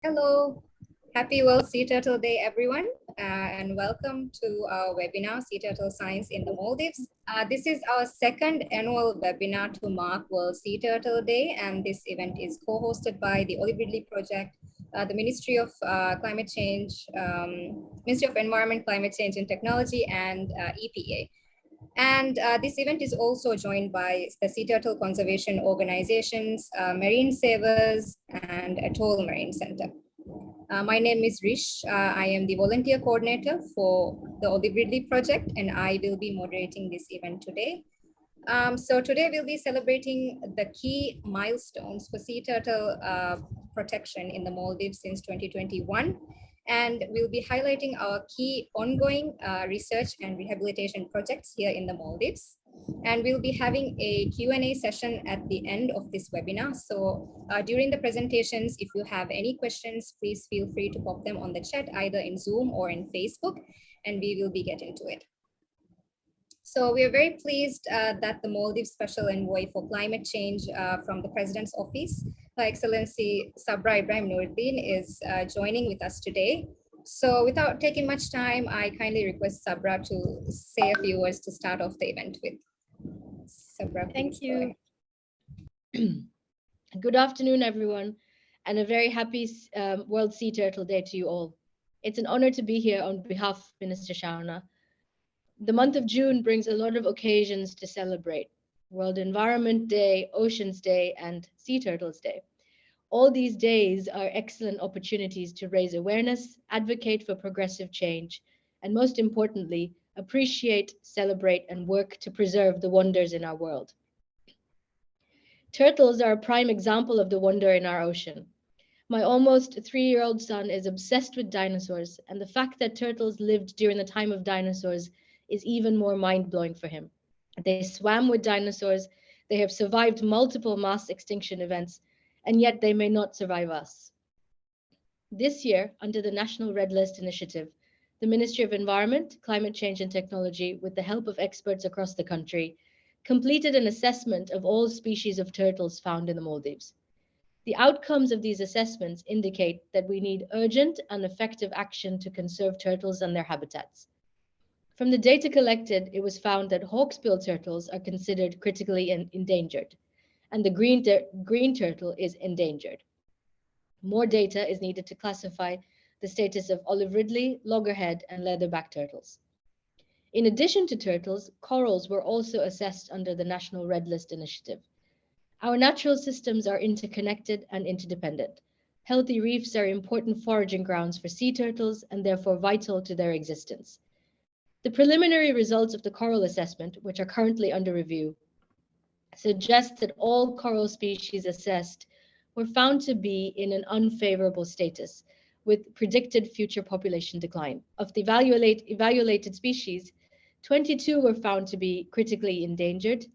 Hello, happy World Sea Turtle Day, everyone, and welcome to our webinar, Sea Turtle Science in the Maldives. This is our second annual webinar to mark World Sea Turtle Day, and this event is co-hosted by the Olive Ridley Project, the Ministry of Climate Change, Ministry of Environment, Climate Change and Technology, and EPA. And this event is also joined by the sea turtle conservation organizations, Marine Savers, and Atoll Marine Center. My name is Rish. I am the volunteer coordinator for the Olive Ridley Project, and I will be moderating this event today. So today we'll be celebrating the key milestones for sea turtle protection in the Maldives since 2021. And we'll be highlighting our key ongoing research and rehabilitation projects here in the Maldives. And we'll be having a Q&A session at the end of this webinar. So during the presentations, if you have any questions, please feel free to pop them on the chat, either in Zoom or in Facebook, and we will be getting to it. So we are very pleased that the Maldives Special Envoy for Climate Change from the President's Office, Her Excellency Sabra Ibrahim Nuruddin, is joining with us today. So without taking much time, I kindly request Sabra to say a few words to start off the event with. Sabra, thank you. Good afternoon, everyone, and a very happy World Sea Turtle Day to you all. It's an honor to be here on behalf of Minister Shauna. The month of June brings a lot of occasions to celebrate. World Environment Day, Oceans Day, and Sea Turtles Day. All these days are excellent opportunities to raise awareness, advocate for progressive change, and most importantly, appreciate, celebrate, and work to preserve the wonders in our world. Turtles are a prime example of the wonder in our ocean. My almost 3-year-old son is obsessed with dinosaurs, and the fact that turtles lived during the time of dinosaurs is even more mind-blowing for him. They swam with dinosaurs, they have survived multiple mass extinction events, and yet they may not survive us. This year, under the National Red List Initiative, the Ministry of Environment, Climate Change and Technology, with the help of experts across the country, completed an assessment of all species of turtles found in the Maldives. The outcomes of these assessments indicate that we need urgent and effective action to conserve turtles and their habitats. From the data collected, it was found that hawksbill turtles are considered critically endangered, and the green turtle is endangered. More data is needed to classify the status of olive ridley, loggerhead, and leatherback turtles. In addition to turtles, corals were also assessed under the National Red List Initiative. Our natural systems are interconnected and interdependent. Healthy reefs are important foraging grounds for sea turtles and therefore vital to their existence. The preliminary results of the coral assessment, which are currently under review, suggest that all coral species assessed were found to be in an unfavorable status, with predicted future population decline. Of the evaluated species, 22 were found to be critically endangered,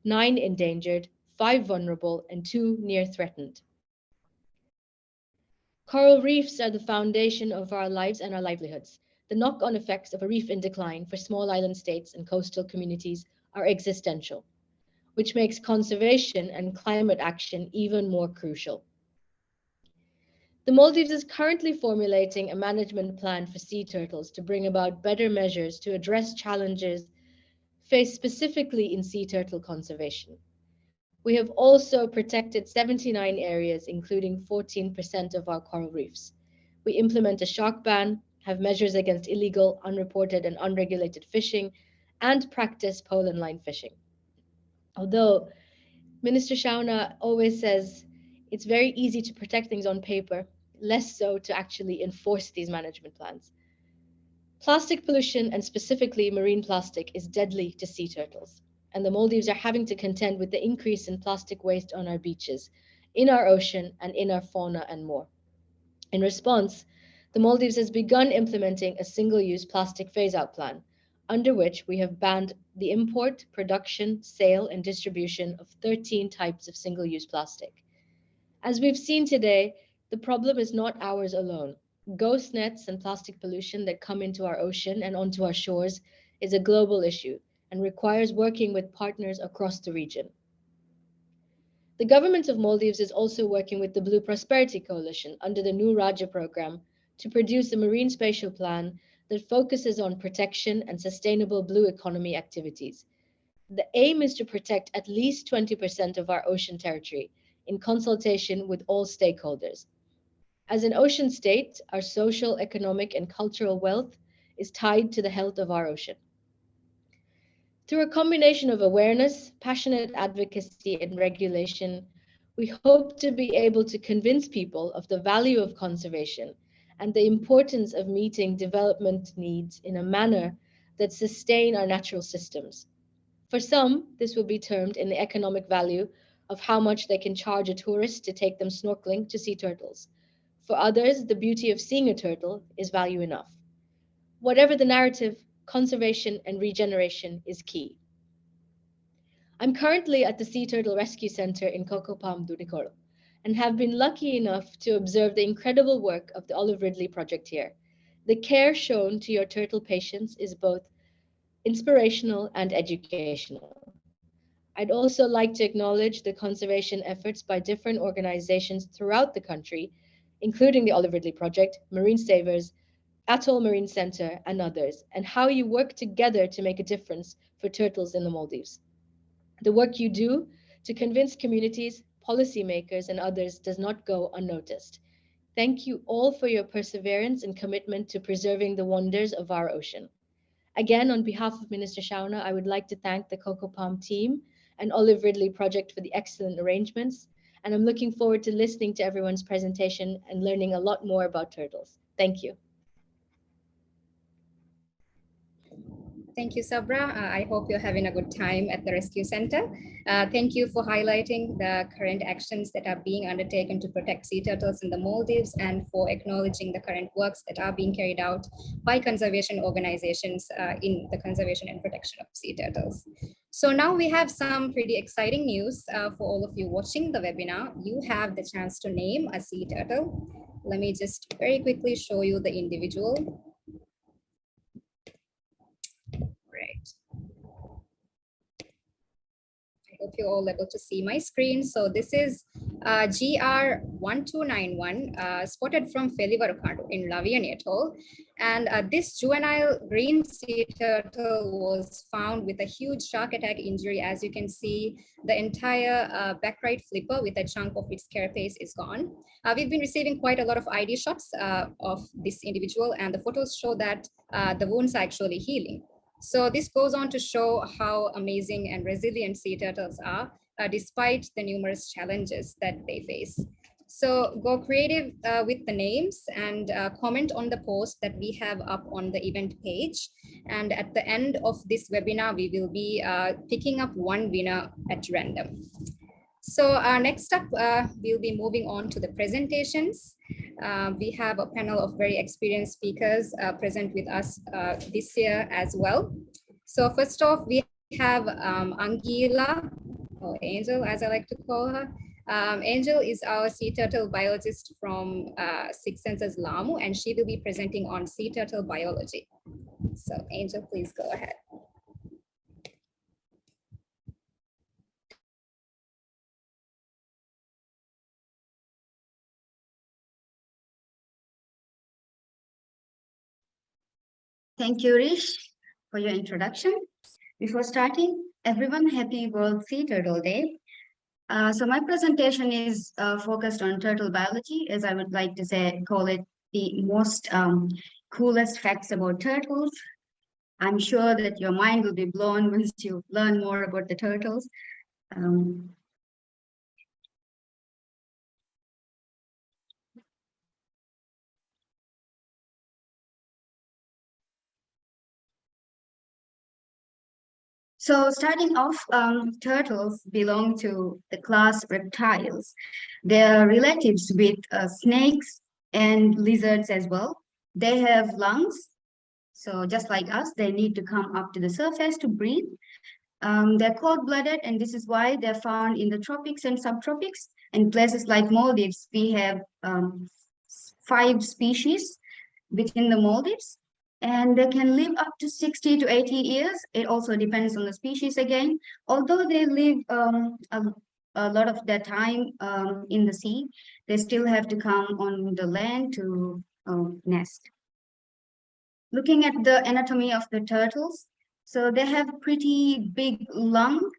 9 endangered, 5 vulnerable, and 2 near threatened. Coral reefs are the foundation of our lives and our livelihoods. The knock-on effects of a reef in decline for small island states and coastal communities are existential, which makes conservation and climate action even more crucial. The Maldives is currently formulating a management plan for sea turtles to bring about better measures to address challenges faced specifically in sea turtle conservation. We have also protected 79 areas, including 14% of our coral reefs. We implement a shark ban, have measures against illegal, unreported, and unregulated fishing, and practice pole and line fishing. Although Minister Shauna always says it's very easy to protect things on paper, less so to actually enforce these management plans. Plastic pollution, and specifically marine plastic, is deadly to sea turtles, and the Maldives are having to contend with the increase in plastic waste on our beaches, in our ocean, and in our fauna and more. In response, the Maldives has begun implementing a single-use plastic phase-out plan, under which we have banned the import, production, sale, and distribution of 13 types of single-use plastic. As we've seen today, the problem is not ours alone. Ghost nets and plastic pollution that come into our ocean and onto our shores is a global issue and requires working with partners across the region. The government of Maldives is also working with the Blue Prosperity Coalition under the New Raja program to produce a marine spatial plan that focuses on protection and sustainable blue economy activities. The aim is to protect at least 20% of our ocean territory in consultation with all stakeholders. As an ocean state, our social, economic, and cultural wealth is tied to the health of our ocean. Through a combination of awareness, passionate advocacy, and regulation, we hope to be able to convince people of the value of conservation and the importance of meeting development needs in a manner that sustain our natural systems. For some, this will be termed in the economic value of how much they can charge a tourist to take them snorkeling to see turtles. For others, the beauty of seeing a turtle is value enough. Whatever the narrative, conservation and regeneration is key. I'm currently at the Sea Turtle Rescue Center in Cocopam, Dunicolo, and have been lucky enough to observe the incredible work of the Olive Ridley Project here. The care shown to your turtle patients is both inspirational and educational. I'd also like to acknowledge the conservation efforts by different organizations throughout the country, including the Olive Ridley Project, Marine Savers, Atoll Marine Center, and others, and how you work together to make a difference for turtles in the Maldives. The work you do to convince communities, policymakers, and others does not go unnoticed. Thank you all for your perseverance and commitment to preserving the wonders of our ocean. Again, on behalf of Minister Shauna, I would like to thank the Cocoa Palm team and Olive Ridley Project for the excellent arrangements. And I'm looking forward to listening to everyone's presentation and learning a lot more about turtles. Thank you. Thank you, Sabra. I hope you're having a good time at the rescue center. Thank you for highlighting the current actions that are being undertaken to protect sea turtles in the Maldives and for acknowledging the current works that are being carried out by conservation organizations in the conservation and protection of sea turtles. So now we have some pretty exciting news for all of you watching the webinar. You have the chance to name a sea turtle. Let me just very quickly show you the individual. Right. I hope you're all able to see my screen. So this is GR1291 spotted from Felivarukadu in Lavian Atoll. And this juvenile green sea turtle was found with a huge shark attack injury. As you can see, the entire back right flipper with a chunk of its carapace is gone. We've been receiving quite a lot of ID shots of this individual, and the photos show that the wounds are actually healing. So this goes on to show how amazing and resilient sea turtles are, despite the numerous challenges that they face. So go creative with the names and comment on the post that we have up on the event page. And at the end of this webinar, we will be picking up one winner at random. So next up, we'll be moving on to the presentations. We have a panel of very experienced speakers present with us this year as well. So first off, we have Angela, or Angel as I like to call her. Angel is our sea turtle biologist from Six Senses Lamu, and she will be presenting on sea turtle biology. So Angel, please go ahead. Thank you, Rish, for your introduction. Before starting, everyone, happy World Sea Turtle Day. So my presentation is focused on turtle biology, as I would like to say, call it the most coolest facts about turtles. I'm sure that your mind will be blown once you learn more about the turtles. So starting off, turtles belong to the class reptiles. They're relatives with snakes and lizards as well. They have lungs. So just like us, they need to come up to the surface to breathe. They're cold-blooded, and this is why they're found in the tropics and subtropics. In places like Maldives, we have 5 species within the Maldives, and they can live up to 60 to 80 years. It also depends on the species again. Although they live a lot of their time in the sea, they still have to come on the land to nest. Looking at the anatomy of the turtles, so they have pretty big lung,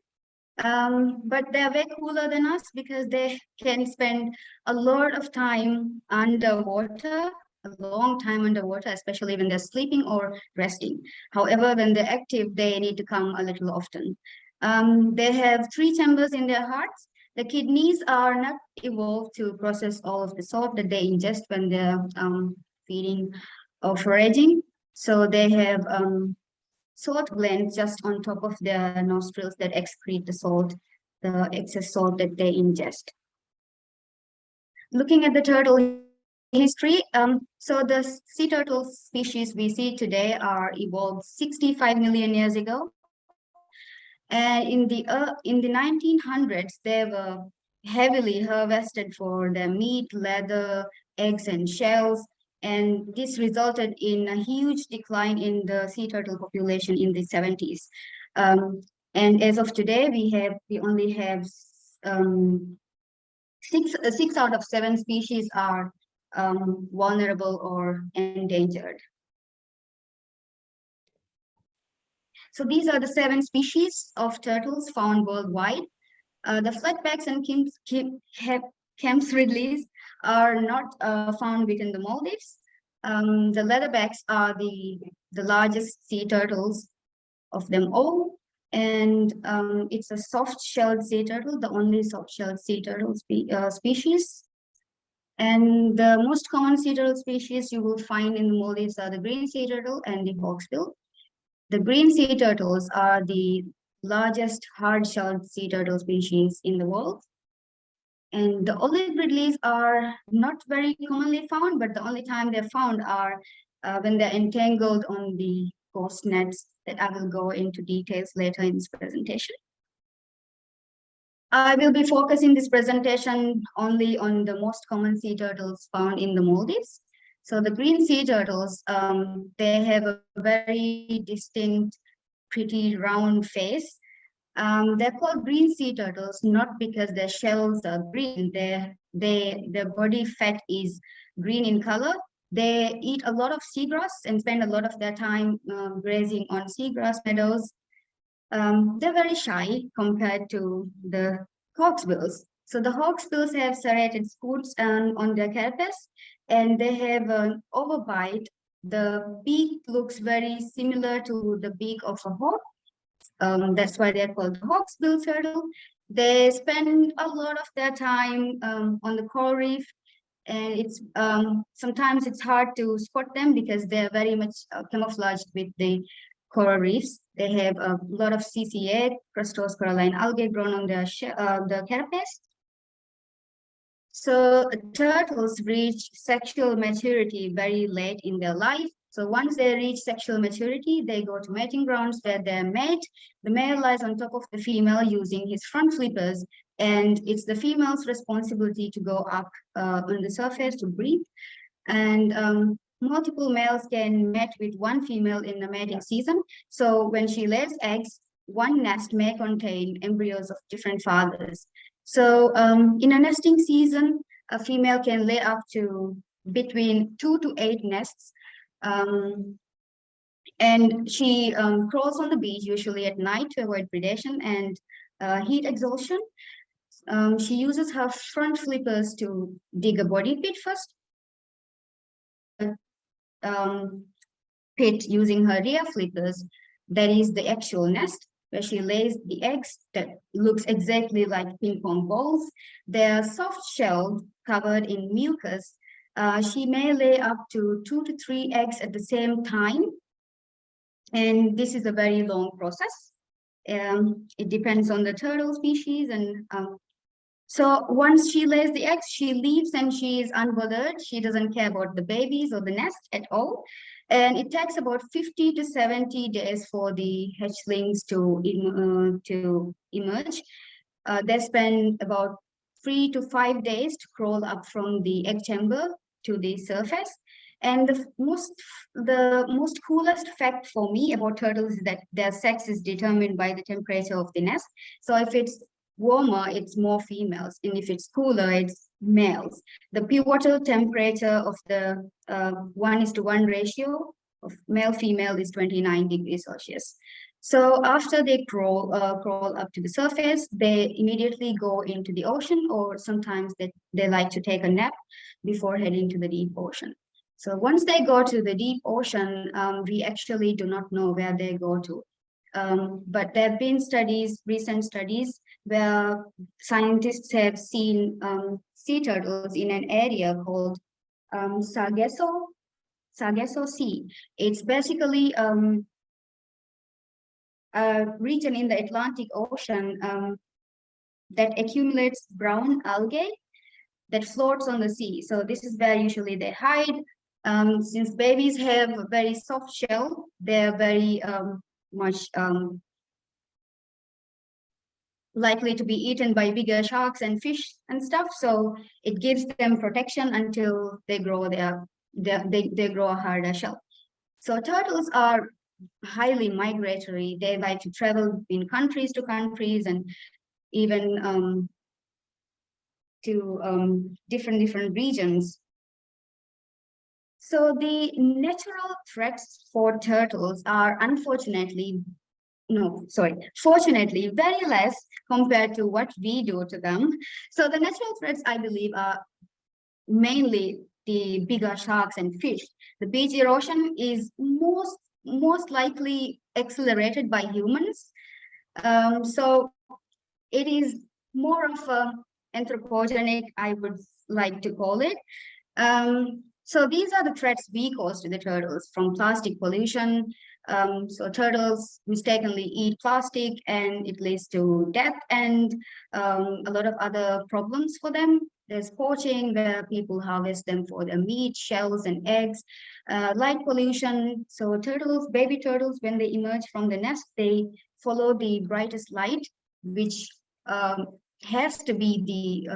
but they're way cooler than us because they can spend a lot of time underwater, a long time underwater, especially when they're sleeping or resting. However, when they're active, they need to come a little often. They have 3 chambers in their hearts. The kidneys are not evolved to process all of the salt that they ingest when they're feeding or foraging. So they have salt glands just on top of their nostrils that excrete the salt, the excess salt that they ingest. Looking at the turtle history, so the sea turtle species we see today are evolved 65 million years ago. And in the 1900s, they were heavily harvested for their meat, leather, eggs, and shells. And this resulted in a huge decline in the sea turtle population in the 70s. And as of today, we only have six out of 7 species are vulnerable or endangered. So these are the 7 species of turtles found worldwide. The flatbacks and Kemp's Ridleys are not found within the Maldives. The leatherbacks are the largest sea turtles of them all. And it's a soft-shelled sea turtle, the only soft-shelled sea turtle species. And the most common sea turtle species you will find in the Maldives are the green sea turtle and the hawksbill. The green sea turtles are the largest hard-shelled sea turtle species in the world. And the olive ridleys are not very commonly found, but the only time they're found are when they're entangled on the coast nets that I will go into details later in this presentation. I will be focusing this presentation only on the most common sea turtles found in the Maldives. So the green sea turtles, they have a very distinct, pretty round face. They're called green sea turtles not because their shells are green. Their body fat is green in color. They eat a lot of seagrass and spend a lot of their time grazing on seagrass meadows. They're very shy compared to the hawksbills. So the hawksbills have serrated spoots on their carapace, and they have an overbite. The beak looks very similar to the beak of a hawk. That's why they're called the hawksbill turtle. They spend a lot of their time on the coral reef, and it's sometimes it's hard to spot them because they're very much camouflaged with the coral reefs. They have a lot of CCA, crustose coralline algae, grown on the carapace. So turtles reach sexual maturity very late in their life. So once they reach sexual maturity, they go to mating grounds where their mate, the male lies on top of the female using his front flippers, and it's the female's responsibility to go up on the surface to breathe. And multiple males can mate with one female in the mating season. So when she lays eggs, one nest may contain embryos of different fathers. So in a nesting season, a female can lay up to between 2 to 8 nests. And she crawls on the beach, usually at night, to avoid predation and heat exhaustion. She uses her front flippers to dig a body pit first. Pit using her rear flippers, that is the actual nest, where she lays the eggs that looks exactly like ping pong balls. They're soft-shelled, covered in mucus. She may lay up to 2 to 3 eggs at the same time. And this is a very long process. It depends on the turtle species. And so once she lays the eggs, she leaves and she is unbothered. She doesn't care about the babies or the nest at all. And it takes about 50 to 70 days for the hatchlings to emerge. They spend about 3 to 5 days to crawl up from the egg chamber to the surface. And the most coolest fact for me about turtles is that their sex is determined by the temperature of the nest. So if it's warmer, it's more females, and if it's cooler, it's males. The pivotal temperature of the 1:1 ratio of male-female is 29 degrees Celsius. So after they crawl up to the surface, they immediately go into the ocean, or sometimes they like to take a nap before heading to the deep ocean. So once they go to the deep ocean, we actually do not know where they go to. But there have been recent studies, where scientists have seen sea turtles in an area called Sargasso Sea. It's basically a region in the Atlantic Ocean that accumulates brown algae that floats on the sea. So this is where usually they hide. Since babies have a very soft shell, they're very much likely to be eaten by bigger sharks and fish and stuff. So it gives them protection until they grow they grow a harder shell. So turtles are highly migratory. They like to travel between countries to countries, and even to different regions. So the natural threats for turtles are fortunately very less compared to what we do to them. So the natural threats, I believe, are mainly the bigger sharks and fish. The beach erosion is most likely accelerated by humans. So it is more of a anthropogenic, I would like to call it. So these are the threats we cause to the turtles, from plastic pollution. So turtles mistakenly eat plastic, and it leads to death and a lot of other problems for them. There's poaching, where people harvest them for their meat, shells, and eggs. Light pollution. So baby turtles, when they emerge from the nest, they follow the brightest light, which has to be the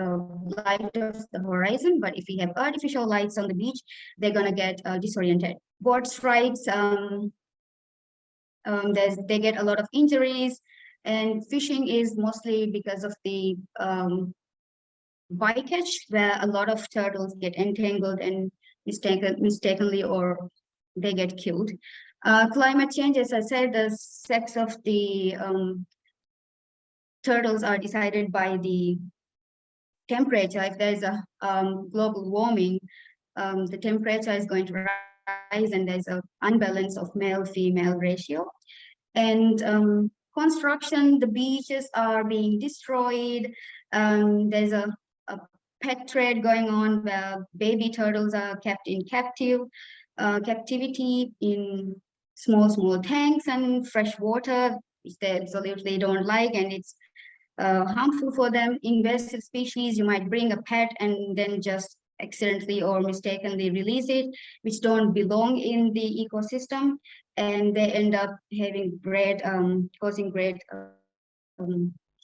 light of the horizon. But if we have artificial lights on the beach, they're going to get disoriented. Boat strikes, they get a lot of injuries, and fishing is mostly because of the bycatch, where a lot of turtles get entangled and mistakenly, or they get killed. Climate change, as I said, the sex of the turtles are decided by the temperature. If there's a global warming, the temperature is going to rise, and there's an unbalance of male-female ratio. And construction, the beaches are being destroyed. There's a pet trade going on, where baby turtles are kept in captivity in small tanks and fresh water, which they absolutely don't like, and it's harmful for them. Invasive species, you might bring a pet and then just accidentally or mistakenly release it, which don't belong in the ecosystem, and they end up causing great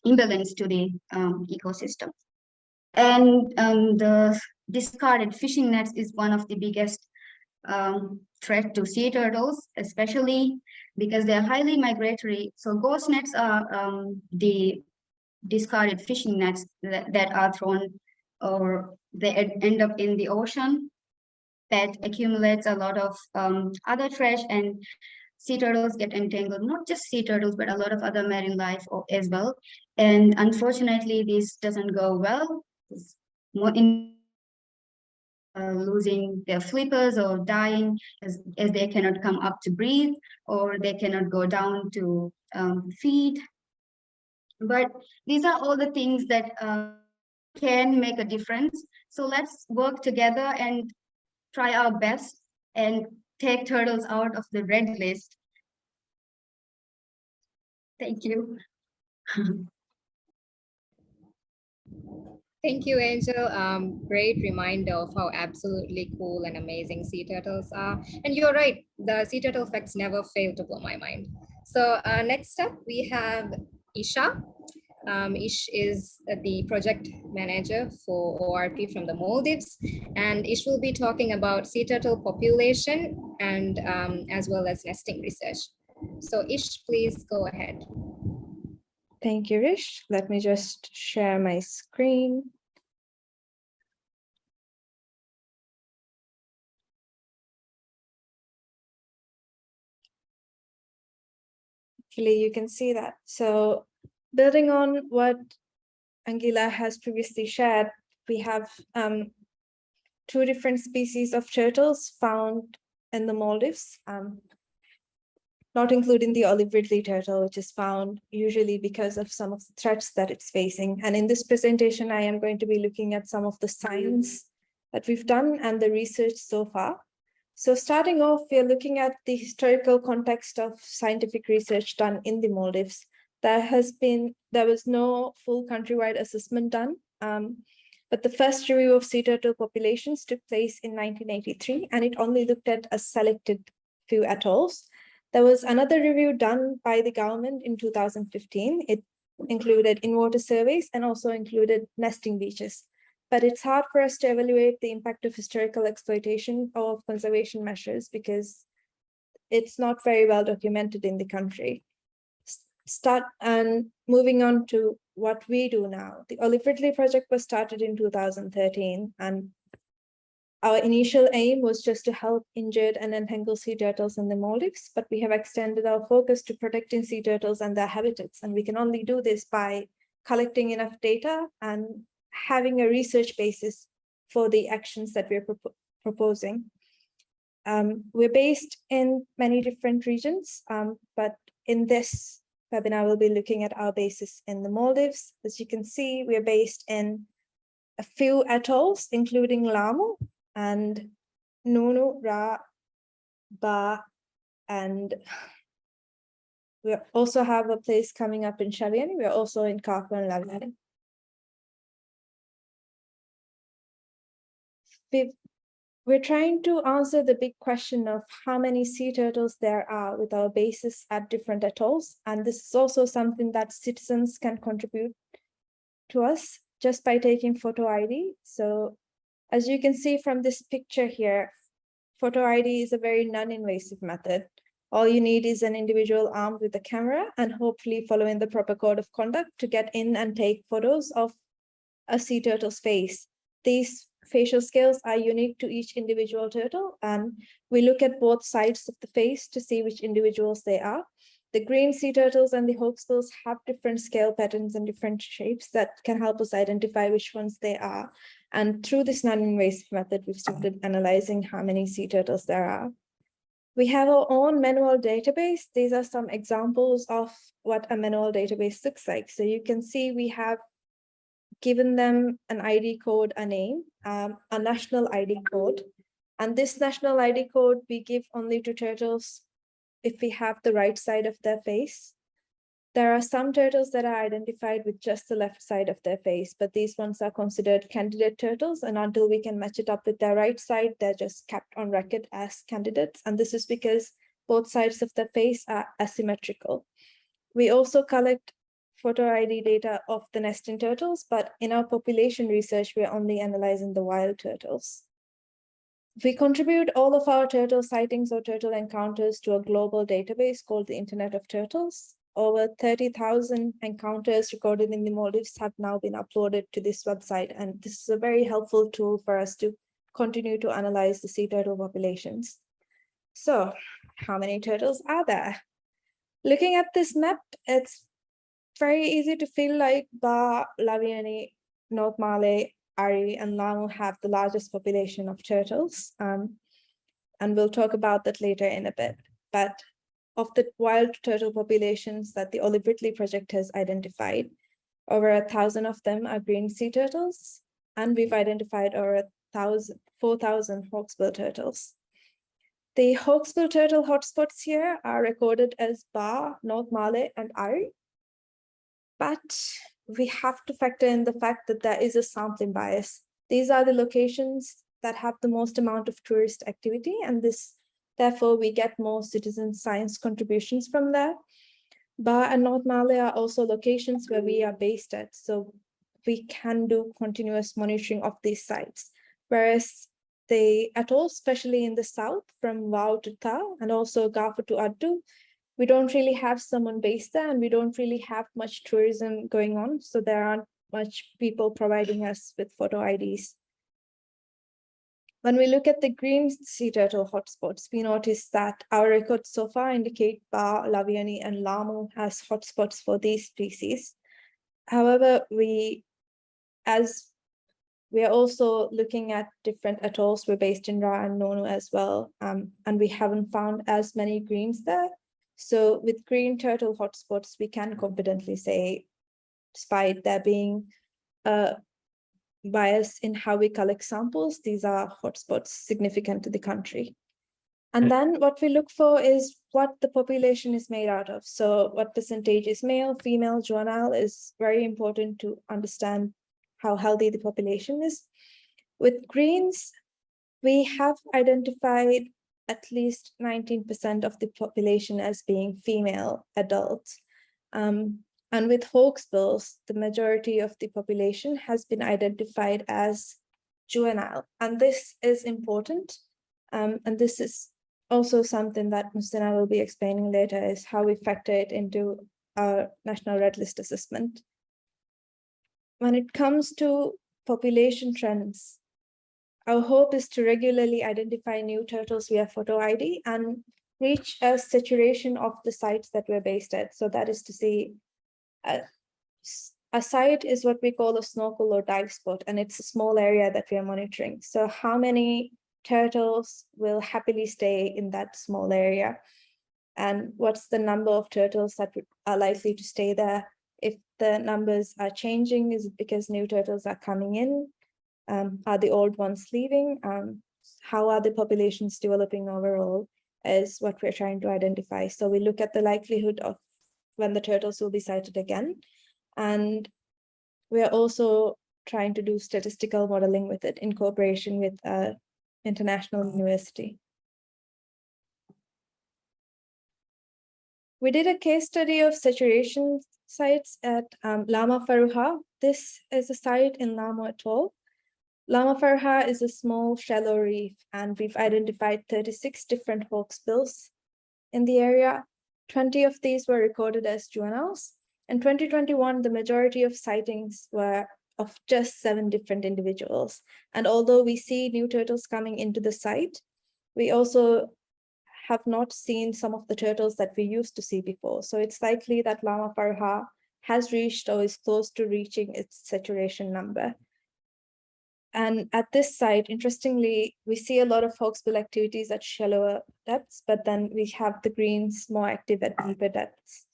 imbalance to the ecosystem. And the discarded fishing nets is one of the biggest threat to sea turtles, especially because they're highly migratory. So ghost nets are the discarded fishing nets that are thrown, or they end up in the ocean, that accumulates a lot of other trash, and sea turtles get entangled. Not just sea turtles, but a lot of other marine life as well. And unfortunately, this doesn't go well. It's more in losing their flippers or dying as they cannot come up to breathe, or they cannot go down to feed. But these are all the things that can make a difference. So let's work together and try our best and take turtles out of the red list. Thank you. Thank you, Angel. Great reminder of how absolutely cool and amazing sea turtles are. And you're right, the sea turtle facts never fail to blow my mind. So next up, we have Isha. Ish is the project manager for ORP from the Maldives, and Ish will be talking about sea turtle population and as well as nesting research. So Ish, please go ahead. Thank you, Rish. Let me just share my screen. Hopefully you can see that. So building on what Angela has previously shared, we have two different species of turtles found in the Maldives, not including the Olive Ridley turtle, which is found usually because of some of the threats that it's facing. And in this presentation, I am going to be looking at some of the science that we've done and the research so far. So starting off, we are looking at the historical context of scientific research done in the Maldives. There was no full countrywide assessment done, but the first review of sea turtle populations took place in 1983, and it only looked at a selected few atolls. There was another review done by the government in 2015. It included in-water surveys and also included nesting beaches. But it's hard for us to evaluate the impact of historical exploitation or conservation measures because it's not very well documented in the country. Moving on to what we do now. The Olive Ridley Project was started in 2013, and our initial aim was just to help injured and entangled sea turtles in the Maldives, but we have extended our focus to protecting sea turtles and their habitats. And we can only do this by collecting enough data and having a research basis for the actions that we're proposing. We're based in many different regions, but in this webinar, we'll be looking at our bases in the Maldives. As you can see, we're based in a few atolls, including Lamu and Nunu, Ra, Ba, and we also have a place coming up in Shaviani. We're also in Kaku and Lavani. We're trying to answer the big question of how many sea turtles there are with our bases at different atolls. And this is also something that citizens can contribute to us just by taking photo ID. So as you can see from this picture here, photo ID is a very non-invasive method. All you need is an individual armed with a camera and hopefully following the proper code of conduct to get in and take photos of a sea turtle's face. These facial scales are unique to each individual turtle, and we look at both sides of the face to see which individuals they are. The green sea turtles and the hawksbills have different scale patterns and different shapes that can help us identify which ones they are. And through this non-invasive method, we've started analyzing how many sea turtles there are. We have our own manual database. These are some examples of what a manual database looks like. So you can see we have given them an ID code, a name, a national ID code. And this national ID code we give only to turtles if we have the right side of their face. There are some turtles that are identified with just the left side of their face, but these ones are considered candidate turtles, and until we can match it up with their right side, they're just kept on record as candidates. And this is because both sides of the face are asymmetrical. We also collect photo ID data of the nesting turtles, but in our population research, we're only analyzing the wild turtles. We contribute all of our turtle sightings or turtle encounters to a global database called the Internet of Turtles. Over 30,000 encounters recorded in the Maldives have now been uploaded to this website, and this is a very helpful tool for us to continue to analyze the sea turtle populations. So, how many turtles are there? Looking at this map, it's very easy to feel like Ba, Laviani, North Malay, Ari, and Lamu have the largest population of turtles. And we'll talk about that later in a bit. But of the wild turtle populations that the Olive Ridley Project has identified, over 1,000 of them are green sea turtles, and we've identified over 4,000 hawksbill turtles. The hawksbill turtle hotspots here are recorded as Ba, North Malay, and Ari. But we have to factor in the fact that there is a sampling bias. These are the locations that have the most amount of tourist activity, and therefore we get more citizen science contributions from there. Ba and North Malay are also locations where we are based at, so we can do continuous monitoring of these sites. Whereas the atolls, especially in the south, from Wau to Ta, and also Gafu to Addu, we don't really have someone based there, and we don't really have much tourism going on. So there aren't much people providing us with photo IDs. When we look at the green sea turtle hotspots, we notice that our records so far indicate Ba, Laviani, and Lamu as hotspots for these species. However, as we are also looking at different atolls, we're based in Ra and Nonu as well, and we haven't found as many greens there. So with green turtle hotspots, we can confidently say, despite there being a bias in how we collect samples, these are hotspots significant to the country. And then what we look for is what the population is made out of. So what percentage is male, female, juvenile is very important to understand how healthy the population is. With greens, we have identified at least 19% of the population as being female adults. And with hawksbills, the majority of the population has been identified as juvenile. And this is important. And this is also something that Mustina will be explaining later, is how we factor it into our National Red List assessment. When it comes to population trends, our hope is to regularly identify new turtles via photo ID and reach a saturation of the sites that we're based at. So that is to say, a site is what we call a snorkel or dive spot, and it's a small area that we are monitoring. So how many turtles will happily stay in that small area? And what's the number of turtles that are likely to stay there? If the numbers are changing, is it because new turtles are coming in? Are the old ones leaving? How are the populations developing overall is what we're trying to identify. So we look at the likelihood of when the turtles will be sighted again. And we're also trying to do statistical modeling with it in cooperation with an international university. We did a case study of saturation sites at Lama Faruha. This is a site in Lamu Atoll. Lama Faruha is a small shallow reef, and we've identified 36 different hawksbills in the area. 20 of these were recorded as juveniles. In 2021, the majority of sightings were of just 7 different individuals. And although we see new turtles coming into the site, we also have not seen some of the turtles that we used to see before. So it's likely that Lama Faruha has reached or is close to reaching its saturation number. And at this site, interestingly, we see a lot of hawksbill activities at shallower depths, but then we have the greens more active at deeper depths.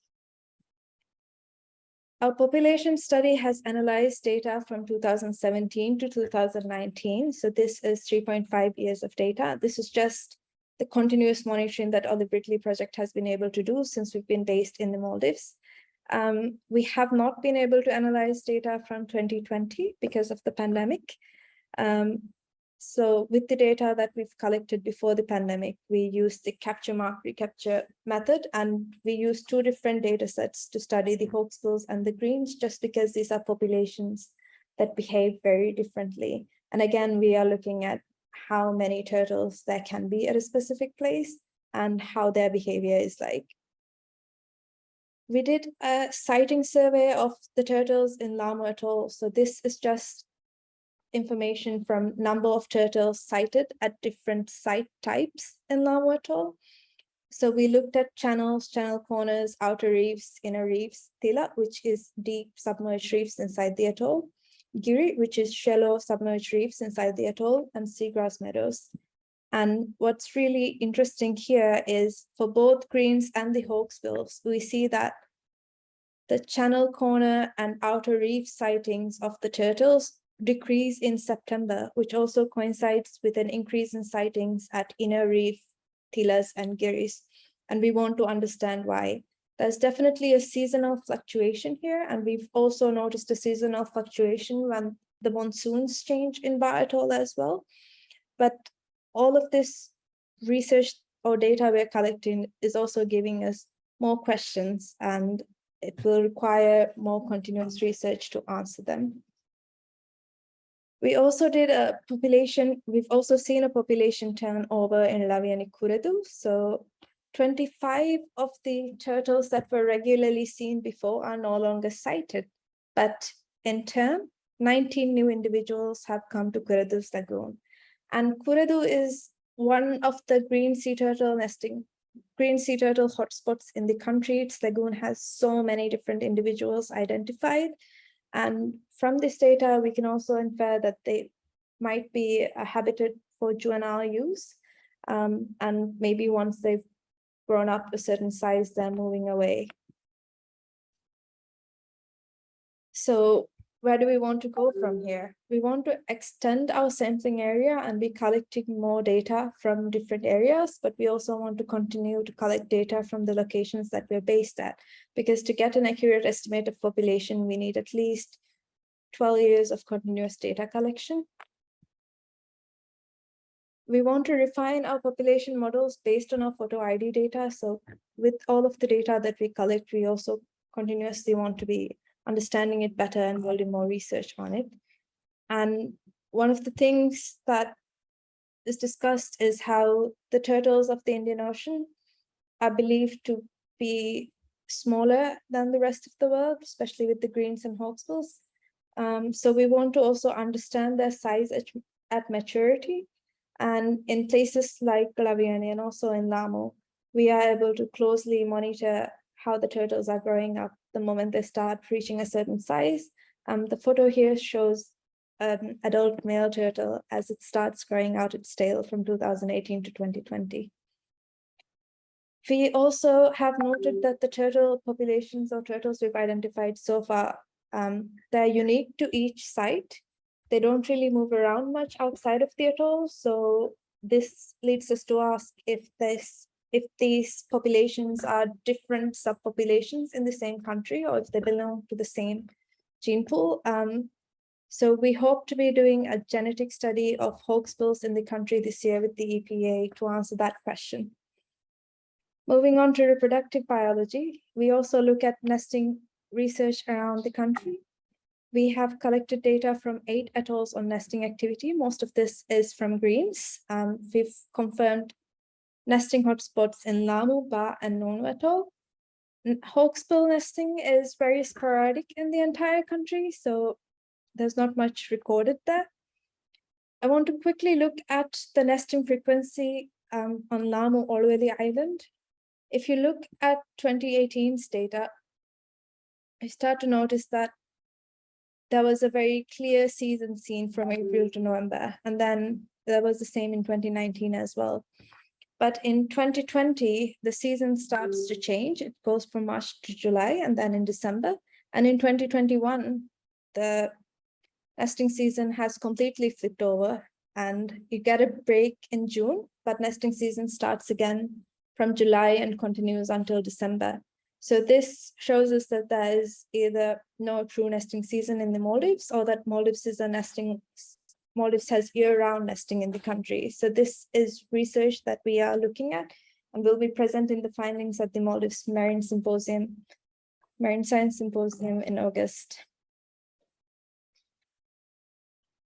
Our population study has analyzed data from 2017 to 2019. So this is 3.5 years of data. This is just the continuous monitoring that Olive Ridley Project has been able to do since we've been based in the Maldives. We have not been able to analyze data from 2020 because of the pandemic. So with the data that we've collected before the pandemic, we used the capture mark recapture method, and we used 2 different data sets to study the hawksbills and the greens, just because these are populations that behave very differently. And again, we are looking at how many turtles there can be at a specific place and how their behavior is like. We did a sighting survey of the turtles in Lamu Atoll. So this is just information from number of turtles sighted at different site types in Lamu Atoll. So we looked at channels, channel corners, outer reefs, inner reefs, Tila, which is deep submerged reefs inside the atoll, Giri, which is shallow submerged reefs inside the atoll, and seagrass meadows. And what's really interesting here is for both greens and the hawksbills, we see that the channel corner and outer reef sightings of the turtles decrease in September, which also coincides with an increase in sightings at inner reef, Tilas, and Giris. And we want to understand why. There's definitely a seasonal fluctuation here, and we've also noticed a seasonal fluctuation when the monsoons change in Ba Atoll as well. But all of this research or data we're collecting is also giving us more questions, and it will require more continuous research to answer them. We also did a population, we've also seen a population turnover in Laviani Kuredu. So 25 of the turtles that were regularly seen before are no longer sighted, but in turn, 19 new individuals have come to Kuredu's lagoon. And Kuredu is one of the green sea turtle hotspots in the country. Its lagoon has so many different individuals identified. And from this data, we can also infer that they might be a habitat for juvenile use. And maybe once they've grown up a certain size, they're moving away. So where do we want to go from here? We want to extend our sampling area and be collecting more data from different areas, but we also want to continue to collect data from the locations that we're based at, because to get an accurate estimate of population, we need at least 12 years of continuous data collection. We want to refine our population models based on our photo ID data. So with all of the data that we collect, we also continuously want to be understanding it better and building more research on it. And one of the things that is discussed is how the turtles of the Indian Ocean are believed to be smaller than the rest of the world, especially with the greens and hawksbills. So we want to also understand their size at maturity. And in places like Galaviani and also in Lamu, we are able to closely monitor how the turtles are growing up the moment they start reaching a certain size. The photo here shows an adult male turtle as it starts growing out its tail from 2018 to 2020. We also have noted that the turtle populations or turtles we've identified so far, they're unique to each site. They don't really move around much outside of the atoll. So this leads us to ask if these populations are different subpopulations in the same country, or if they belong to the same gene pool. So we hope to be doing a genetic study of hawksbills in the country this year with the EPA to answer that question. Moving on to reproductive biology, we also look at nesting research around the country. We have collected data from 8 atolls on nesting activity. Most of this is from greens. We've confirmed nesting hotspots in Lamu, Ba, and Nonu atoll. Hawksbill nesting is very sporadic in the entire country, so there's not much recorded there. I want to quickly look at the nesting frequency on Lamu Olweli Island. If you look at 2018's data, you start to notice that there was a very clear season seen from April to November, and then there was the same in 2019 as well. But in 2020, the season starts to change. It goes from March to July and then in December. And in 2021, the nesting season has completely flipped over and you get a break in June, but nesting season starts again from July and continues until December. So this shows us that there is either no true nesting season in the Maldives, or that Maldives has year-round nesting in the country. So this is research that we are looking at and will be presenting the findings at the Maldives Marine Science Symposium in August.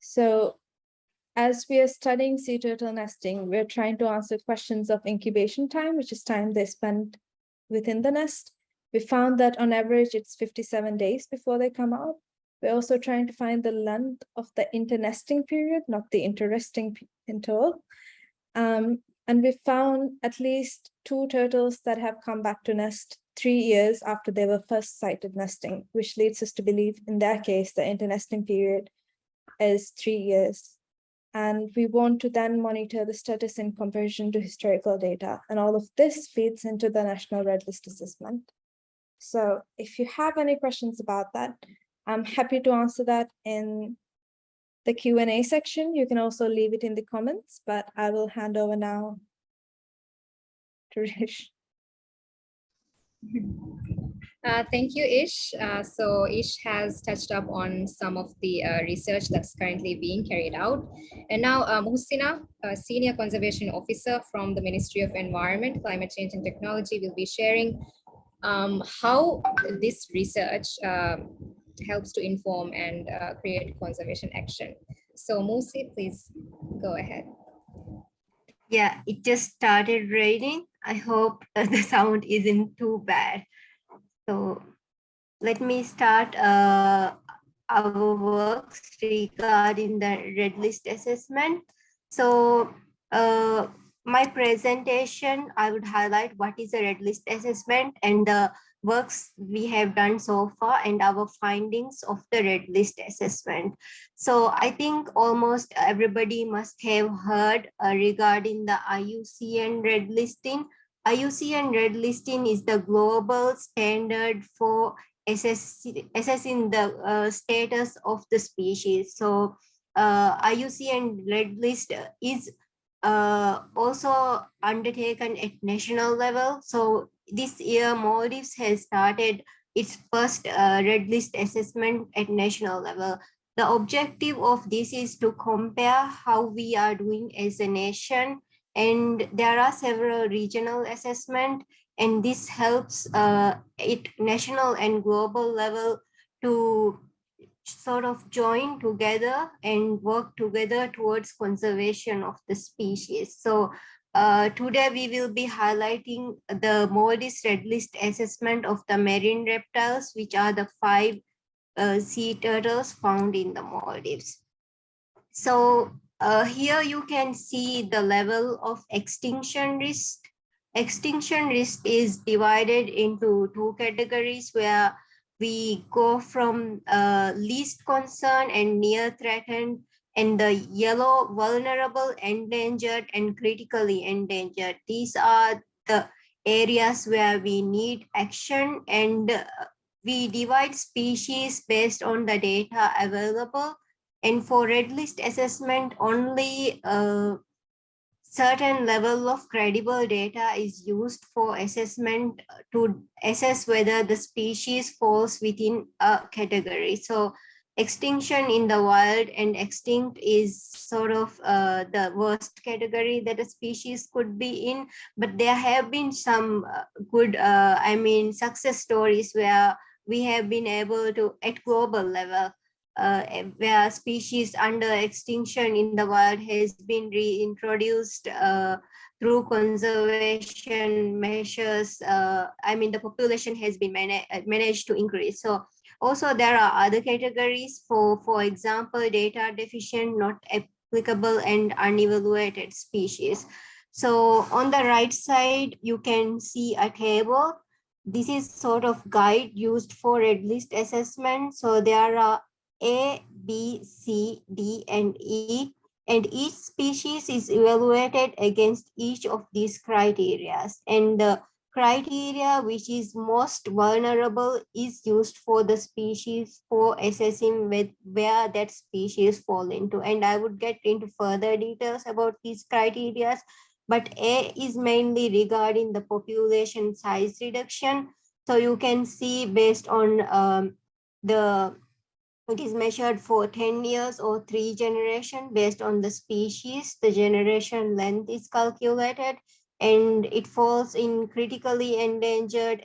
So as we are studying sea turtle nesting, we're trying to answer questions of incubation time, which is time they spend within the nest. We found that on average, it's 57 days before they come out. We're also trying to find the length of the internesting period, not the interesting interval. And we found at least 2 turtles that have come back to nest 3 years after they were first sighted nesting, which leads us to believe in their case, the internesting period is 3 years. And we want to then monitor the status in comparison to historical data. And all of this feeds into the National Red List Assessment. So if you have any questions about that, I'm happy to answer that in the Q&A section. You can also leave it in the comments, but I will hand over now to Rish. Thank you, Ish. So Ish has touched up on some of the research that's currently being carried out. And now Muhsina, a Senior Conservation Officer from the Ministry of Environment, Climate Change and Technology, will be sharing how this research helps to inform and create conservation action. So Musi, please go ahead. Yeah, it just started raining. I hope the sound isn't too bad. So let me start our works regarding the red list assessment. So my presentation, I would highlight what is a red list assessment and the works we have done so far and our findings of the red list assessment. So I think almost everybody must have heard regarding the IUCN red listing. IUCN red listing is the global standard for assessing the status of the species. So IUCN red list is also undertaken at national level. So this year Maldives has started its first red list assessment at national level. The objective of this is to compare how we are doing as a nation, and there are several regional assessment, and this helps at national and global level to sort of join together and work together towards conservation of the species. So today we will be highlighting the Maldives Red List assessment of the marine reptiles, which are the 5 sea turtles found in the Maldives. So here you can see the level of extinction risk. Extinction risk is divided into 2 categories where we go from least concern and near threatened, and the yellow vulnerable, endangered, and critically endangered. These are the areas where we need action, and we divide species based on the data available. And for red list assessment, only certain level of credible data is used for assessment to assess whether the species falls within a category. So extinction in the wild and extinct is sort of the worst category that a species could be in, but there have been some good, success stories where we have been able to, at global level, where species under extinction in the wild has been reintroduced through conservation measures. The population has been managed to increase. So also there are other categories for example, data deficient, not applicable, and unevaluated species. So on the right side, you can see a table. This is sort of guide used for red list assessment. So there are A, B, C, D, and E, and each species is evaluated against each of these criteria. And the criteria which is most vulnerable is used for the species for assessing where that species fall into. And I would get into further details about these criteria, but A is mainly regarding the population size reduction. So you can see based on it is measured for 10 years or 3 generations based on the species. The generation length is calculated, and it falls in critically endangered,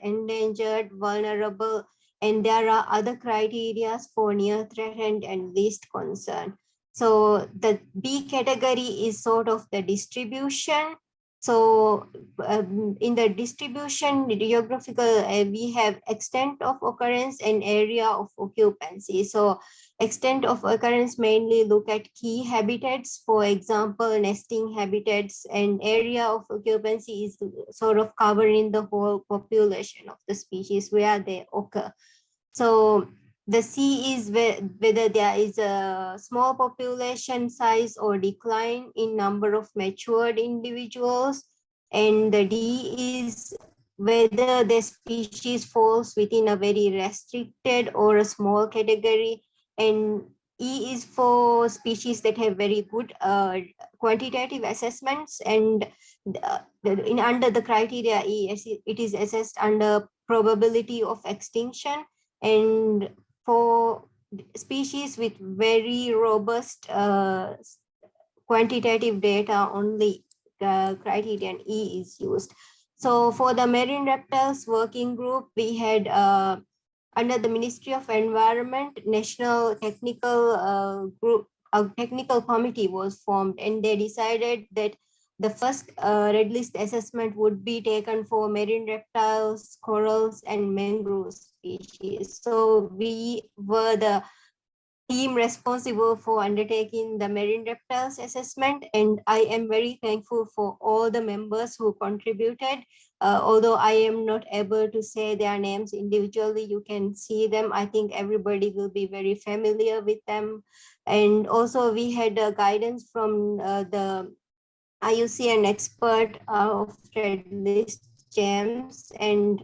vulnerable, and there are other criteria for near threatened and least concern. So the B category is sort of the distribution. So in the distribution, the geographical, we have extent of occurrence and area of occupancy. So extent of occurrence mainly look at key habitats, for example, nesting habitats, and area of occupancy is sort of covering the whole population of the species where they occur. So the C is whether there is a small population size or decline in number of matured individuals. And the D is whether the species falls within a very restricted or a small category. And E is for species that have very good quantitative assessments. And under the criteria E, it is assessed under probability of extinction. And for species with very robust quantitative data, only criterion E is used. So for the marine reptiles working group, we had under the Ministry of Environment, National Technical Group, a technical committee was formed, and they decided that the first red list assessment would be taken for marine reptiles, corals, and mangrove species. So we were the team responsible for undertaking the marine reptiles assessment, and I am very thankful for all the members who contributed. Although I am not able to say their names individually, you can see them. I think everybody will be very familiar with them. And also we had guidance from the IUCN expert of red list James, and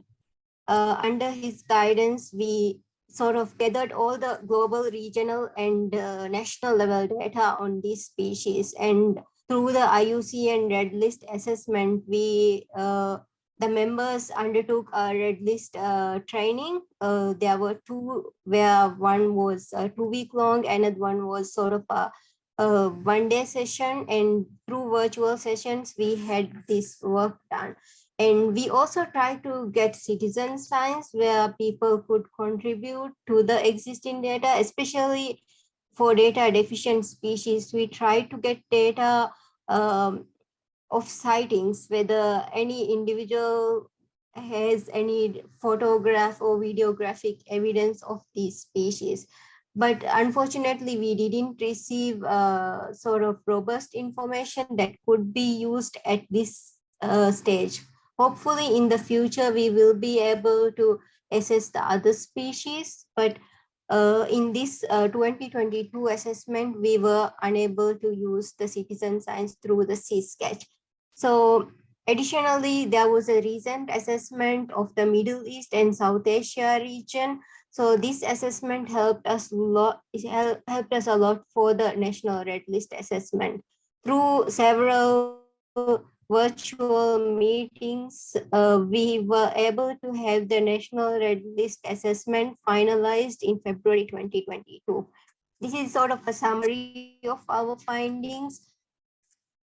under his guidance, we sort of gathered all the global, regional, and national level data on these species. And through the IUCN red list assessment, we the members undertook a red list training. There were two, where one was 2 week long, another one was sort of a 1 day session, and through virtual sessions, we had this work done. And we also try to get citizen science where people could contribute to the existing data, especially for data deficient species. We try to get data of sightings, whether any individual has any photograph or videographic evidence of these species. But unfortunately, we didn't receive sort of robust information that could be used at this stage. Hopefully, in the future, we will be able to assess the other species, but in this 2022 assessment, we were unable to use the citizen science through the C-sketch. So additionally, there was a recent assessment of the Middle East and South Asia region. So this assessment helped us a lot for the national red list assessment. Through several virtual meetings, we were able to have the national red list assessment finalized in February 2022. This is sort of a summary of our findings.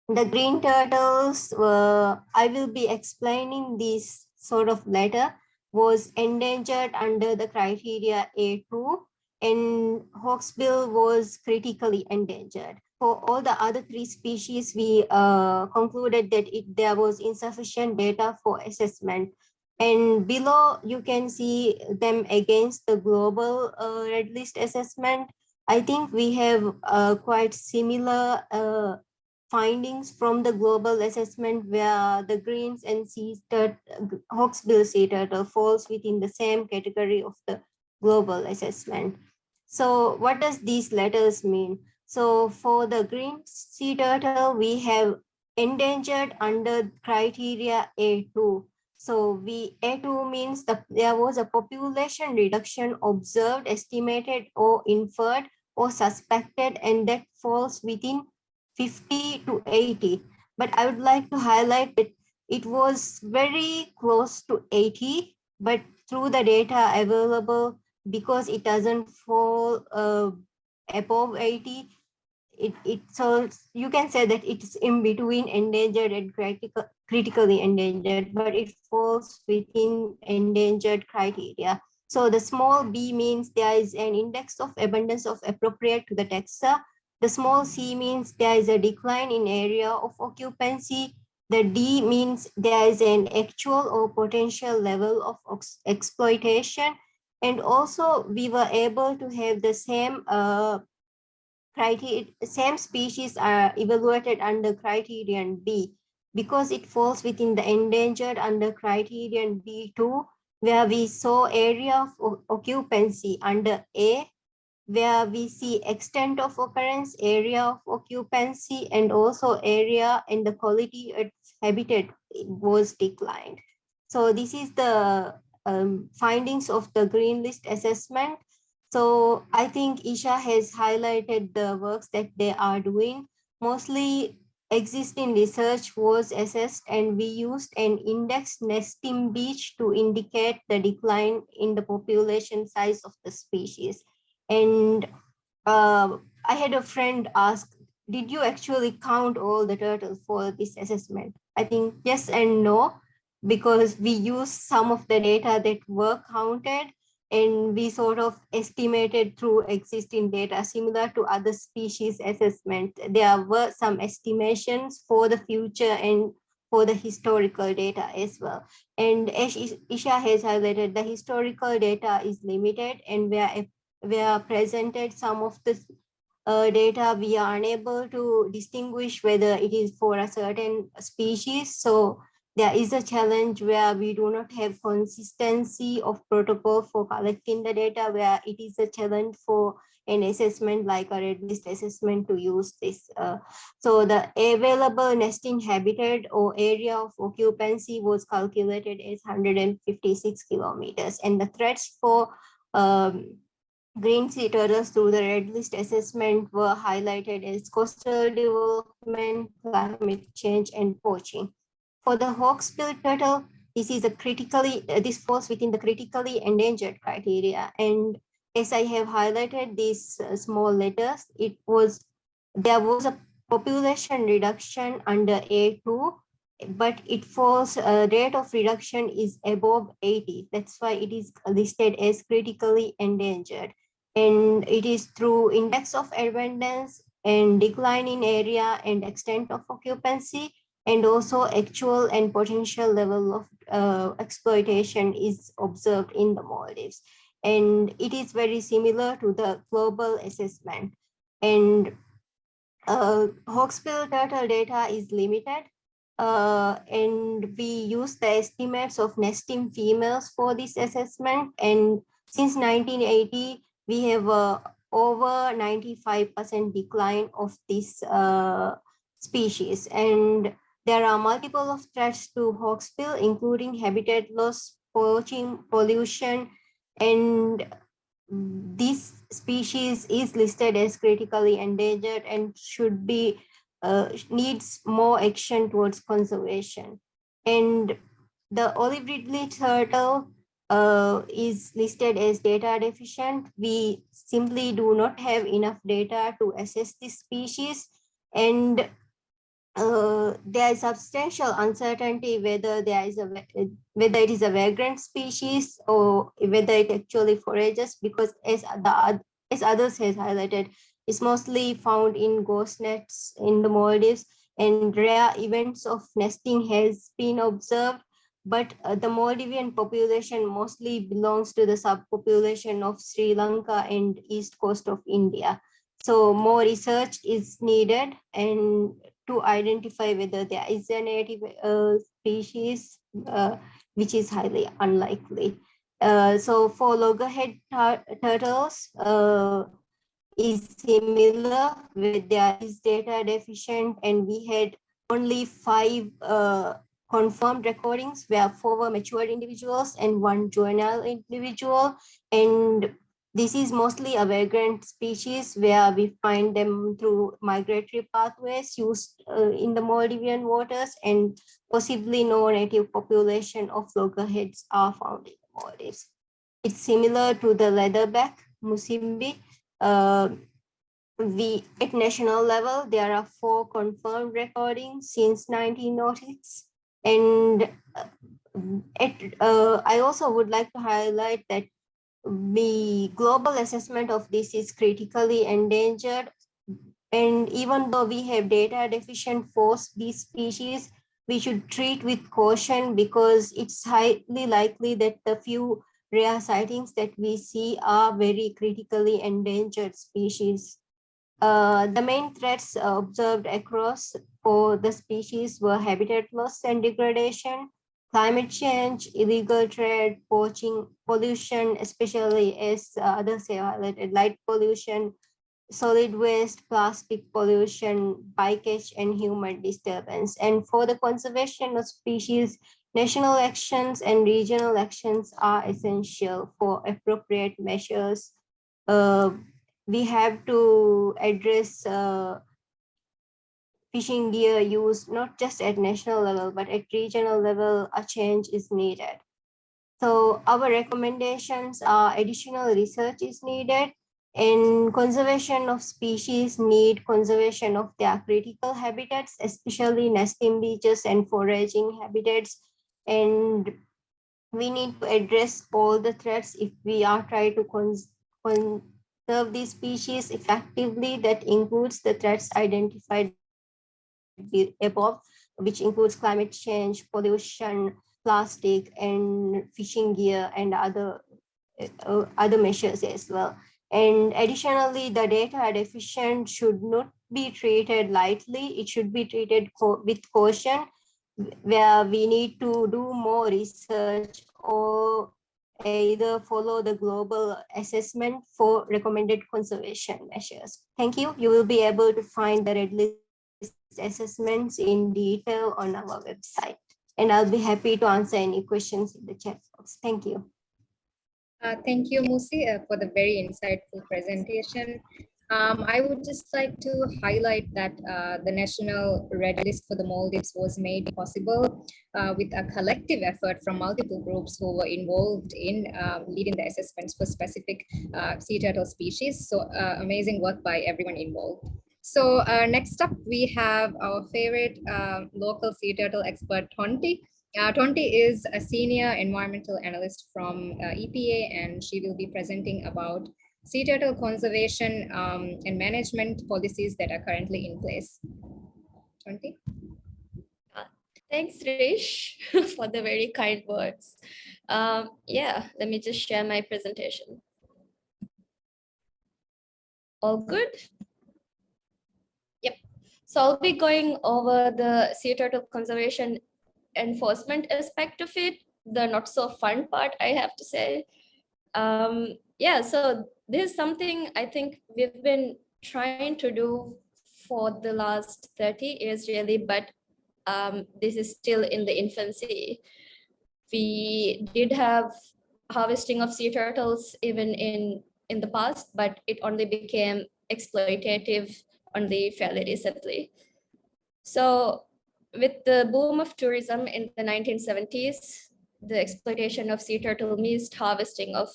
The green turtles, I will be explaining this sort of later, was endangered under the criteria A2, and hawksbill was critically endangered. For all the other three species, we concluded that there was insufficient data for assessment. And below, you can see them against the global red list assessment. I think we have quite similar findings from the global assessment, where the greens and hawksbill sea turtle falls within the same category of the global assessment. So what does these letters mean? So for the green sea turtle, we have endangered under criteria A2. So A2 means there was a population reduction observed, estimated, or inferred, or suspected, and that falls within 50 to 80. But I would like to highlight that it was very close to 80, but through the data available, because it doesn't fall above 80, so you can say that it's in between endangered and critically endangered, but it falls within endangered criteria. So the small b means there is an index of abundance of appropriate to the taxa. The small c means there is a decline in area of occupancy. The D means there is an actual or potential level of exploitation. And also we were able to have the same same species are evaluated under criterion B, because it falls within the endangered under criterion B2, where we saw area of occupancy under A, where we see extent of occurrence, area of occupancy, and also area and the quality of habitat was declined. So this is the findings of the green list assessment. So I think Isha has highlighted the works that they are doing. Mostly existing research was assessed, and we used an index nesting beach to indicate the decline in the population size of the species. And I had a friend ask, did you actually count all the turtles for this assessment? I think yes and no, because we used some of the data that were counted, and we sort of estimated through existing data similar to other species assessment. There were some estimations for the future and for the historical data as well. And as Isha has highlighted, the historical data is limited, and we are presented some of the data, we are unable to distinguish whether it is for a certain species. So there is a challenge where we do not have consistency of protocol for collecting the data, where it is a challenge for an assessment like a red list assessment to use this. So the available nesting habitat or area of occupancy was calculated as 156 kilometers, and the threats for green sea turtles through the red list assessment were highlighted as coastal development, climate change, and poaching. For the hawksbill turtle, this falls within the critically endangered criteria. And as I have highlighted these small letters, there was a population reduction under A2, but it falls, rate of reduction is above 80. That's why it is listed as critically endangered. And it is through index of abundance and decline in area and extent of occupancy, and also actual and potential level of exploitation is observed in the Maldives. And it is very similar to the global assessment. And hawksbill turtle data is limited, and we use the estimates of nesting females for this assessment. And since 1980, we have over 95% decline of this species. And there are multiple of threats to hawksbill, including habitat loss, poaching, pollution, and this species is listed as critically endangered and should be needs more action towards conservation. And the Olive Ridley turtle is listed as data deficient. We simply do not have enough data to assess this species, and there is substantial uncertainty whether whether it is a vagrant species or whether it actually forages, because as others has highlighted, it's mostly found in ghost nets in the Maldives, and rare events of nesting has been observed. But the Maldivian population mostly belongs to the subpopulation of Sri Lanka and east coast of India. So more research is needed and to identify whether there is a native species, which is highly unlikely. So for loggerhead turtles is similar, where there is data deficient, and we had only 5 confirmed recordings, where 4 were mature individuals and 1 juvenile individual. And this is mostly a vagrant species, where we find them through migratory pathways used in the Maldivian waters, and possibly no native population of loggerheads are found in the Maldives. It's similar to the leatherback musimbi. At national level, there are 4 confirmed recordings since 1906. And I also would like to highlight that the global assessment of this is critically endangered. And even though we have data deficient for these species, we should treat with caution, because it's highly likely that the few rare sightings that we see are very critically endangered species. The main threats observed across for the species were habitat loss and degradation, climate change, illegal trade, poaching, pollution, especially as others have highlighted, light pollution, solid waste, plastic pollution, bycatch, and human disturbance. And for the conservation of species, national actions and regional actions are essential for appropriate measures. We have to address fishing gear use, not just at national level, but at regional level, a change is needed. So our recommendations are additional research is needed, and conservation of species need conservation of their critical habitats, especially nesting beaches and foraging habitats. And we need to address all the threats if we are trying to conserve these species effectively. That includes the threats identified above, which includes climate change, pollution, plastic, and fishing gear, and other measures as well. And additionally, the data deficient should not be treated lightly. It should be treated with caution, where we need to do more research or either follow the global assessment for recommended conservation measures. Thank you. You will be able to find the red list assessments in detail on our website. And I'll be happy to answer any questions in the chat box. Thank you. Thank you, Musi, for the very insightful presentation. I would just like to highlight that the National Red List for the Maldives was made possible with a collective effort from multiple groups who were involved in leading the assessments for specific sea turtle species. So amazing work by everyone involved. So next up, we have our favorite local sea turtle expert, Tonti. Tonti is a senior environmental analyst from EPA, and she will be presenting about sea turtle conservation and management policies that are currently in place. Tonti? Thanks, Rish, for the very kind words. Yeah, let me just share my presentation. All good? Yep. So I'll be going over the sea turtle conservation enforcement aspect of it, the not so fun part, I have to say. Yeah, so this is something I think we've been trying to do for the last 30 years really, but this is still in the infancy. We did have harvesting of sea turtles even in the past, but it only became exploitative only fairly recently. So with the boom of tourism in the 1970s, the exploitation of sea turtle missed, harvesting of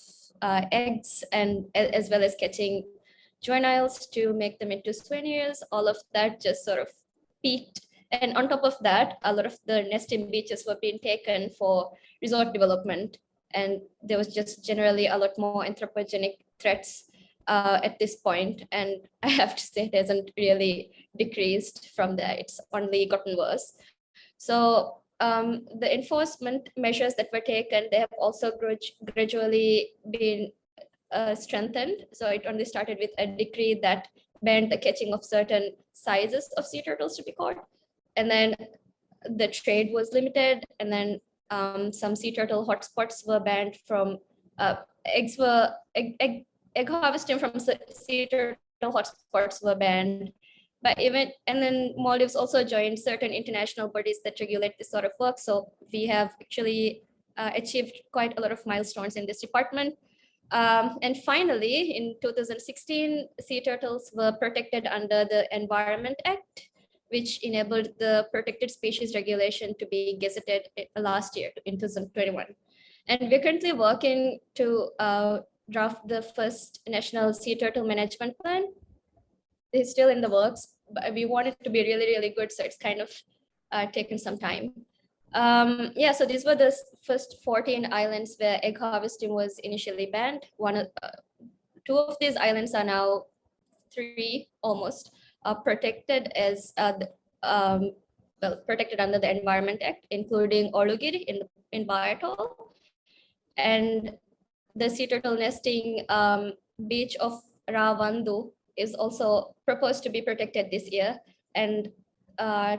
eggs, and as well as catching juveniles to make them into souvenirs, all of that just sort of peaked. And on top of that, a lot of the nesting beaches were being taken for resort development. And there was just generally a lot more anthropogenic threats at this point. And I have to say it hasn't really decreased from there. It's only gotten worse. So the enforcement measures that were taken, they have also gradually been strengthened. So it only started with a decree that banned the catching of certain sizes of sea turtles to be caught. And then the trade was limited. And then some sea turtle hotspots were banned from egg harvesting from sea turtle hotspots were banned. But and then Maldives also joined certain international bodies that regulate this sort of work. So we have actually achieved quite a lot of milestones in this department. And finally, in 2016, sea turtles were protected under the Environment Act, which enabled the protected species regulation to be gazetted last year in 2021. And we're currently working to draft the first national sea turtle management plan. It's still in the works, but we want it to be really, really good. So it's kind of taken some time. Yeah, so these were the first 14 islands where egg harvesting was initially banned. Two of these islands are now, three almost, protected as protected under the Environment Act, including Olugiri in Atoll, and the sea turtle nesting beach of Ravandu is also proposed to be protected this year, and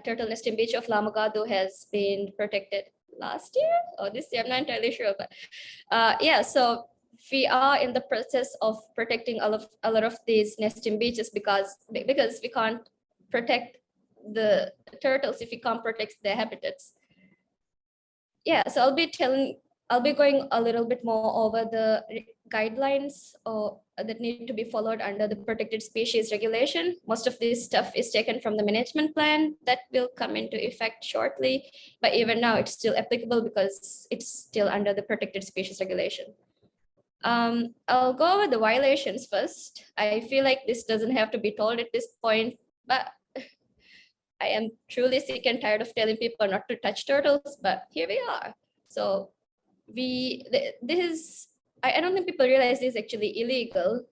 turtle nesting beach of Lamagadu has been protected last year or this year, I'm not entirely sure, but yeah, so we are in the process of protecting a lot of these nesting beaches because we can't protect the turtles if we can't protect their habitats. Yeah, so I'll be going a little bit more over the guidelines that need to be followed under the protected species regulation. Most of this stuff is taken from the management plan that will come into effect shortly, but even now it's still applicable because it's still under the protected species regulation. I'll go over the violations first. I feel like this doesn't have to be told at this point, but I am truly sick and tired of telling people not to touch turtles, but here we are. So this is, I don't think people realize this is actually illegal.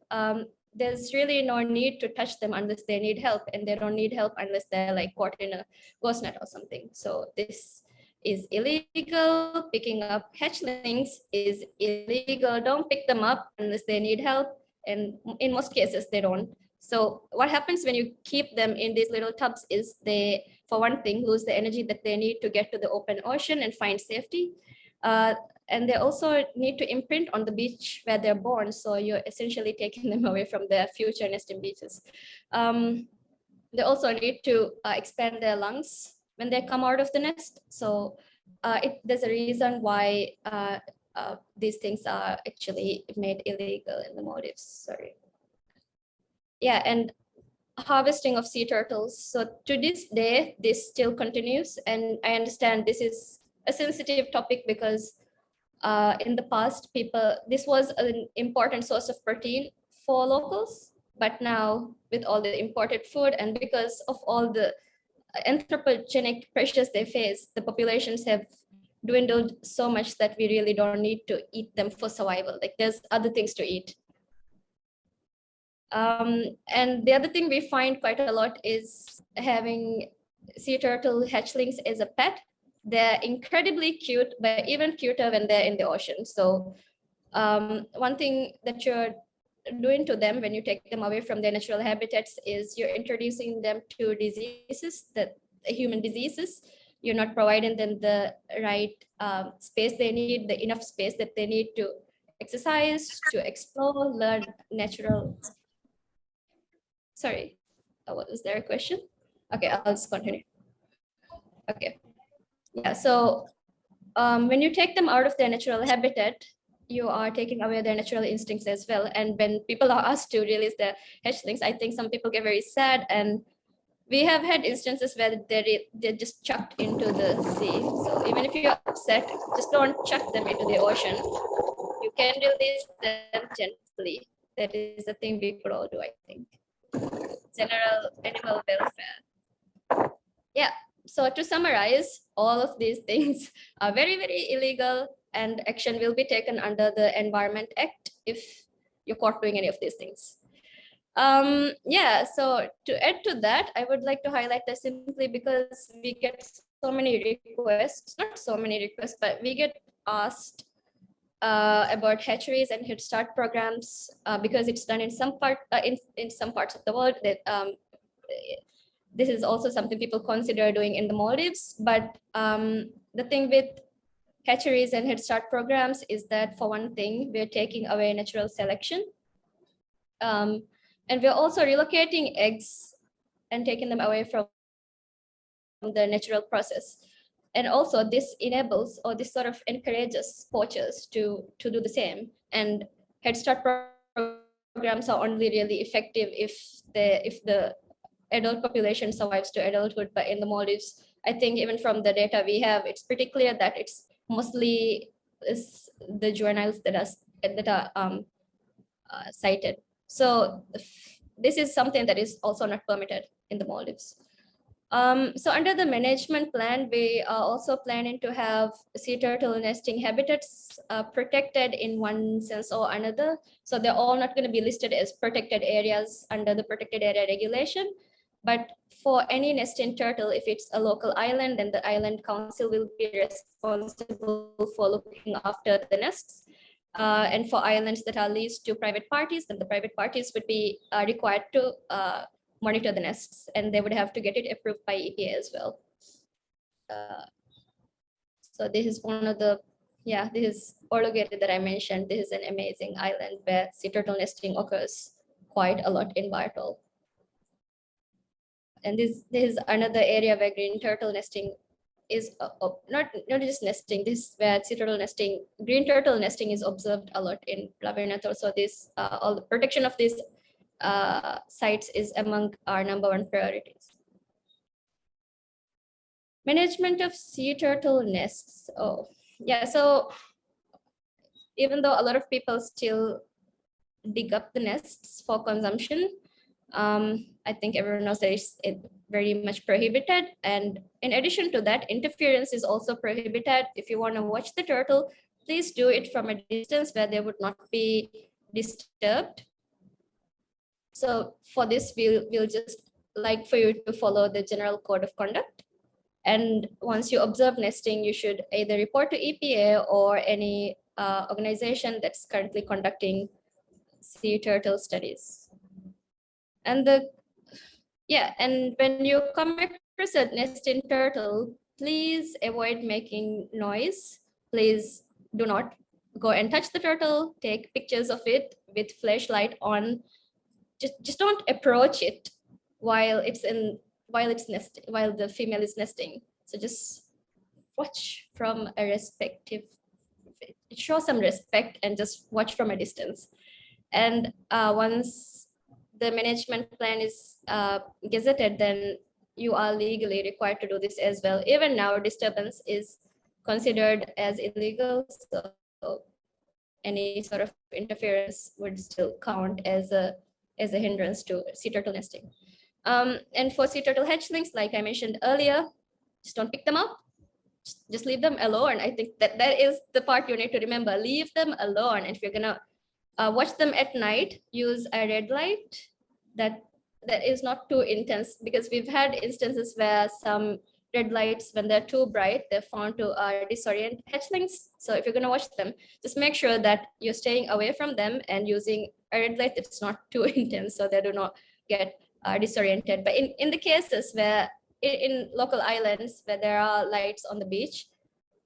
There's really no need to touch them unless they need help, and they don't need help unless they're like caught in a ghost net or something. So this is illegal. Picking up hatchlings is illegal. Don't pick them up unless they need help, and in most cases they don't. So what happens when you keep them in these little tubs is they, for one thing, lose the energy that they need to get to the open ocean and find safety. And they also need to imprint on the beach where they're born. So you're essentially taking them away from their future nesting beaches. They also need to expand their lungs when they come out of the nest. So there's a reason why these things are actually made illegal in the Maldives. Sorry. Yeah, and harvesting of sea turtles. So to this day, this still continues. And I understand this is a sensitive topic because in the past, this was an important source of protein for locals, but now with all the imported food and because of all the anthropogenic pressures they face, the populations have dwindled so much that we really don't need to eat them for survival. Like there's other things to eat. And the other thing we find quite a lot is having sea turtle hatchlings as a pet. They're incredibly cute, but even cuter when they're in the ocean. So one thing that you're doing to them when you take them away from their natural habitats is you're introducing them to diseases, human diseases. You're not providing them the right space they need, the enough space that they need to exercise, to explore, learn natural. Sorry, was there a question? Okay, I'll just continue. Okay. Yeah, so when you take them out of their natural habitat, you are taking away their natural instincts as well. And when people are asked to release their hatchlings, I think some people get very sad. And we have had instances where they're just chucked into the sea. So even if you're upset, just don't chuck them into the ocean. You can release them gently. That is the thing we could all do, I think. General animal welfare. Yeah. So to summarize, all of these things are very, very illegal, and action will be taken under the Environment Act if you're caught doing any of these things. Yeah, so to add to that, I would like to highlight that simply because we get so many requests, not so many requests, but we get asked about hatcheries and Head Start programs because it's done in some parts of the world. That this is also something people consider doing in the Maldives. But the thing with hatcheries and Head Start programs is that, for one thing, we're taking away natural selection. And we're also relocating eggs and taking them away from the natural process. And also this enables, or this sort of encourages poachers to do the same. And Head Start programs are only really effective if the adult population survives to adulthood. But in the Maldives, I think even from the data we have, it's pretty clear that it's mostly the juveniles that are cited. So this is something that is also not permitted in the Maldives. So under the management plan, we are also planning to have sea turtle nesting habitats protected in one sense or another. So they're all not going to be listed as protected areas under the protected area regulation. But for any nesting turtle, if it's a local island, then the island council will be responsible for looking after the nests. And for islands that are leased to private parties, then the private parties would be required to monitor the nests, and they would have to get it approved by EPA as well. So this is one of the, this is Orlogate that I mentioned. This is an amazing island where sea turtle nesting occurs quite a lot in Atoll. And this is another area where green turtle nesting is not just nesting. This is where sea turtle nesting, green turtle nesting is observed a lot in Atoll. So this all the protection of these sites is among our #1 priorities. Management of sea turtle nests. Oh, yeah. So even though a lot of people still dig up the nests for consumption, I think everyone knows that it's very much prohibited. And in addition to that, interference is also prohibited. If you want to watch the turtle, please do it from a distance where they would not be disturbed. So for this, we'll just like for you to follow the general code of conduct. And once you observe nesting, you should either report to EPA or any organization that's currently conducting sea turtle studies. And and when you come across a nesting turtle, please avoid making noise. Please do not go and touch the turtle. Take pictures of it with flashlight on. Just don't approach it while the female is nesting. So just watch from a show some respect and just watch from a distance. And once the management plan is gazetted, then you are legally required to do this as well. Even now, disturbance is considered as illegal, so any sort of interference would still count as a hindrance to sea turtle nesting. And for sea turtle hatchlings, like I mentioned earlier, just don't pick them up. Just leave them alone. I think that is the part you need to remember. Leave them alone. And if you're gonna watch them at night, use a red light that is not too intense, because we've had instances where some red lights, when they're too bright, they're found to disorient hatchlings. So if you're gonna watch them, just make sure that you're staying away from them and using a red light that's not too intense, so they do not get disoriented. But in the cases where in local islands where there are lights on the beach,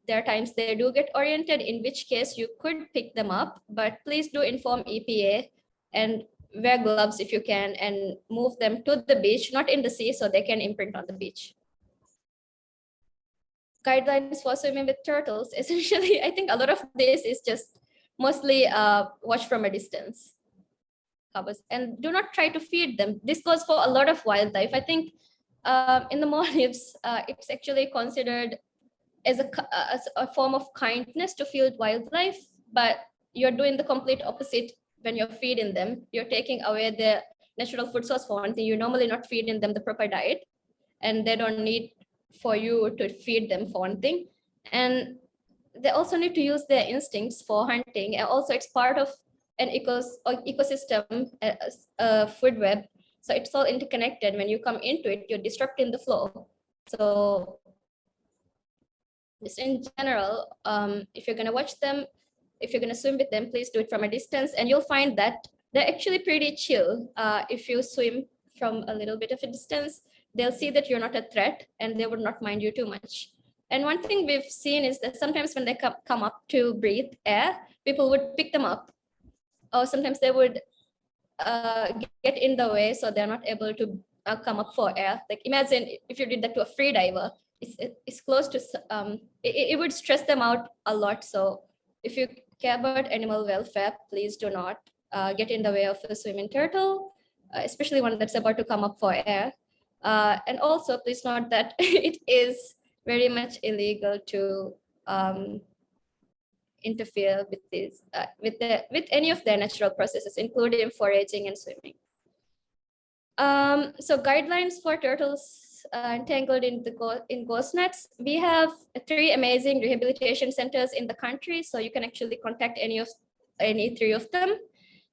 there are times they do get oriented, in which case you could pick them up, but please do inform EPA and wear gloves if you can, and move them to the beach, not in the sea, so they can imprint on the beach. Guidelines for swimming with turtles. Essentially, I think a lot of this is just mostly watch from a distance. And do not try to feed them. This goes for a lot of wildlife. I think in the Maldives, it's actually considered as a form of kindness to feed wildlife, but you're doing the complete opposite when you're feeding them. You're taking away their natural food source for one thing. You're normally not feeding them the proper diet, and they don't need for you to feed them for one thing. And they also need to use their instincts for hunting. And also it's part of an ecosystem, a food web. So it's all interconnected. When you come into it, you're disrupting the flow. So just in general, if you're gonna watch them, if you're gonna swim with them, please do it from a distance, and you'll find that they're actually pretty chill. If you swim from a little bit of a distance, they'll see that you're not a threat and they would not mind you too much. And one thing we've seen is that sometimes when they come up to breathe air, people would pick them up, or sometimes they would get in the way, so they're not able to come up for air. Like imagine if you did that to a free diver, it's close to, it would stress them out a lot. So if you care about animal welfare, please do not get in the way of a swimming turtle, especially one that's about to come up for air. And also please note that it is very much illegal to interfere with these, with any of their natural processes, including foraging and swimming. So guidelines for turtles entangled in ghost nets. We have 3 amazing rehabilitation centers in the country, so you can actually contact any 3 of them,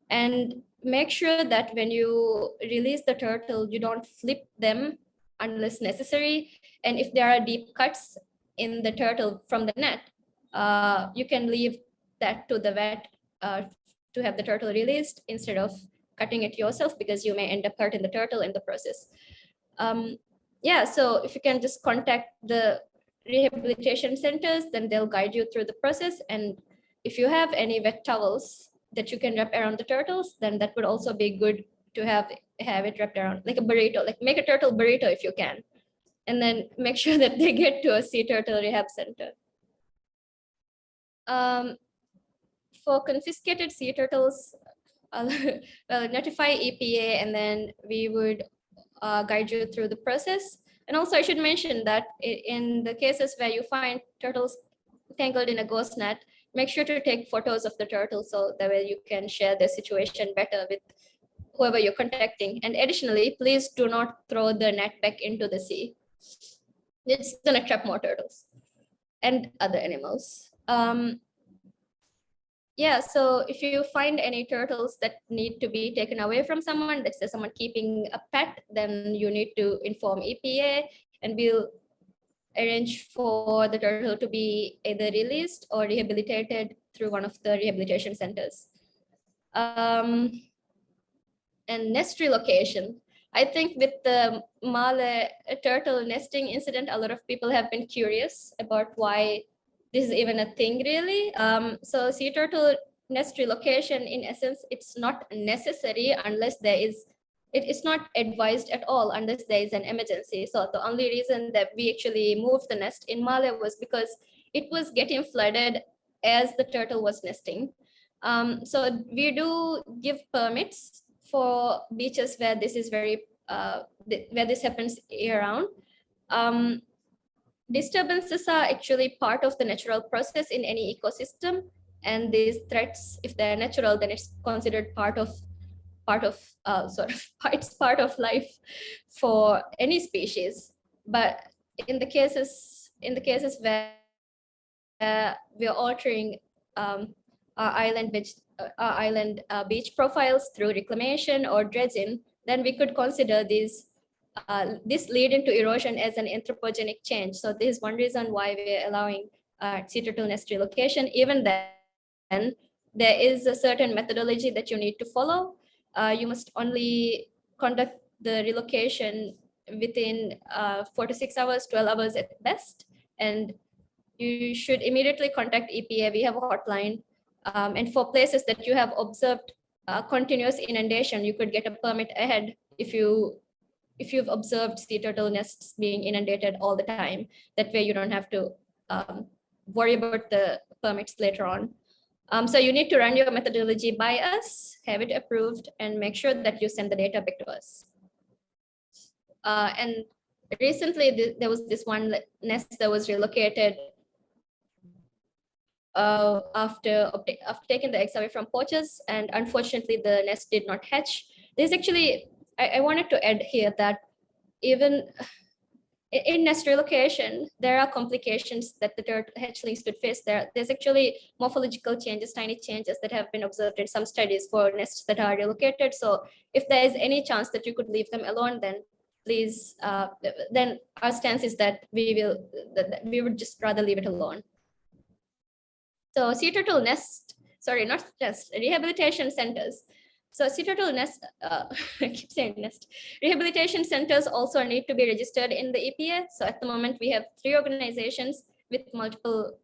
and make sure that when you release the turtle, you don't flip them unless necessary. And if there are deep cuts in the turtle from the net, you can leave that to the vet to have the turtle released instead of cutting it yourself, because you may end up hurting the turtle in the process. So if you can just contact the rehabilitation centers, then they'll guide you through the process. And if you have any wet towels that you can wrap around the turtles, then that would also be good to have it wrapped around, like a burrito, like make a turtle burrito if you can, and then make sure that they get to a sea turtle rehab center. For confiscated sea turtles, notify EPA, and then we would guide you through the process. And also I should mention that in the cases where you find turtles tangled in a ghost net, make sure to take photos of the turtle, so that way you can share the situation better with whoever you're contacting. And additionally, please do not throw the net back into the sea. It's gonna trap more turtles and other animals. yeah, so if you find any turtles that need to be taken away from someone, let's say someone keeping a pet, then you need to inform EPA, and we'll arrange for the turtle to be either released or rehabilitated through one of the rehabilitation centers. And nest relocation. I think with the Male turtle nesting incident, a lot of people have been curious about why this is even a thing, really. So sea turtle nest relocation, in essence, it's not necessary unless there is, it is not advised at all unless there is an emergency. So the only reason that we actually moved the nest in Male was because it was getting flooded as the turtle was nesting. So we do give permits for beaches where this is very, where this happens year round. Disturbances are actually part of the natural process in any ecosystem, and these threats, if they're natural, then it's considered part of it's part of life for any species. But in the cases where we are altering our island beach profiles through reclamation or dredging, then we could consider this leading to erosion as an anthropogenic change. So this is one reason why we're allowing sea turtle nest relocation. Even then, there is a certain methodology that you need to follow. You must only conduct the relocation within 4 to 6 hours, 12 hours at best. And you should immediately contact EPA. We have a hotline. And for places that you have observed continuous inundation, you could get a permit ahead if you've observed sea turtle nests being inundated all the time. That way you don't have to worry about the permits later on. So you need to run your methodology by us, have it approved, and make sure that you send the data back to us. And recently there was this one nest that was relocated after taking the eggs away from poachers, and unfortunately the nest did not hatch. There's actually, I wanted to add here that even in nest relocation, there are complications that the turtle hatchlings could face. There's actually morphological changes, tiny changes that have been observed in some studies for nests that are relocated. So if there is any chance that you could leave them alone, then please, then our stance is that we would just rather leave it alone. So sea turtle nest, sorry, not nest, rehabilitation centers. So sea turtle nest, I keep saying nest. Rehabilitation centers also need to be registered in the EPA. So at the moment we have 3 organizations with multiple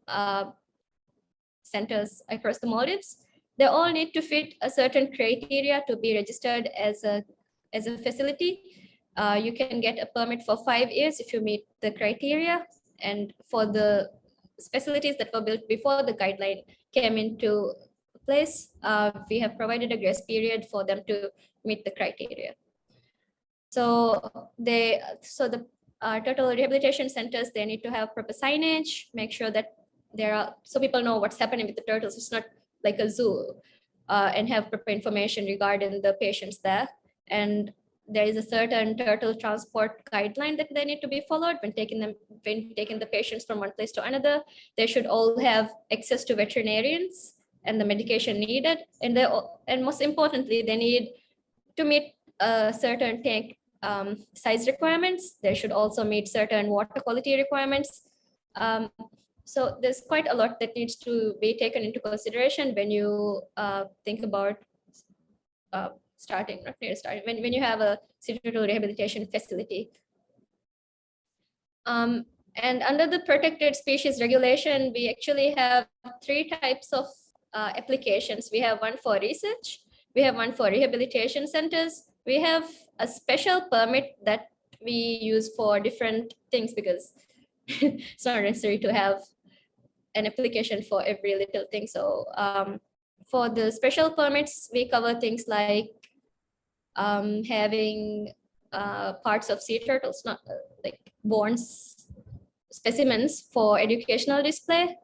centers across the Maldives. They all need to fit a certain criteria to be registered as a facility. You can get a permit for 5 years if you meet the criteria. And for the facilities that were built before the guideline came into place, we have provided a grace period for them to meet the criteria. So the turtle rehabilitation centers, they need to have proper signage, make sure that so people know what's happening with the turtles. It's not like a zoo, and have proper information regarding the patients there. And there is a certain turtle transport guideline that they need to be followed when taking the patients from one place to another. They should all have access to veterinarians and the medication needed. And most importantly, they need to meet certain tank size requirements. They should also meet certain water quality requirements. So there's quite a lot that needs to be taken into consideration when you think about when you have a sea turtle rehabilitation facility. And under the protected species regulation, we actually have 3 types of applications. We have one for research, we have one for rehabilitation centers, we have a special permit that we use for different things because it's not necessary to have an application for every little thing. So for the special permits, we cover things like having parts of sea turtles, not like bones, specimens for educational display,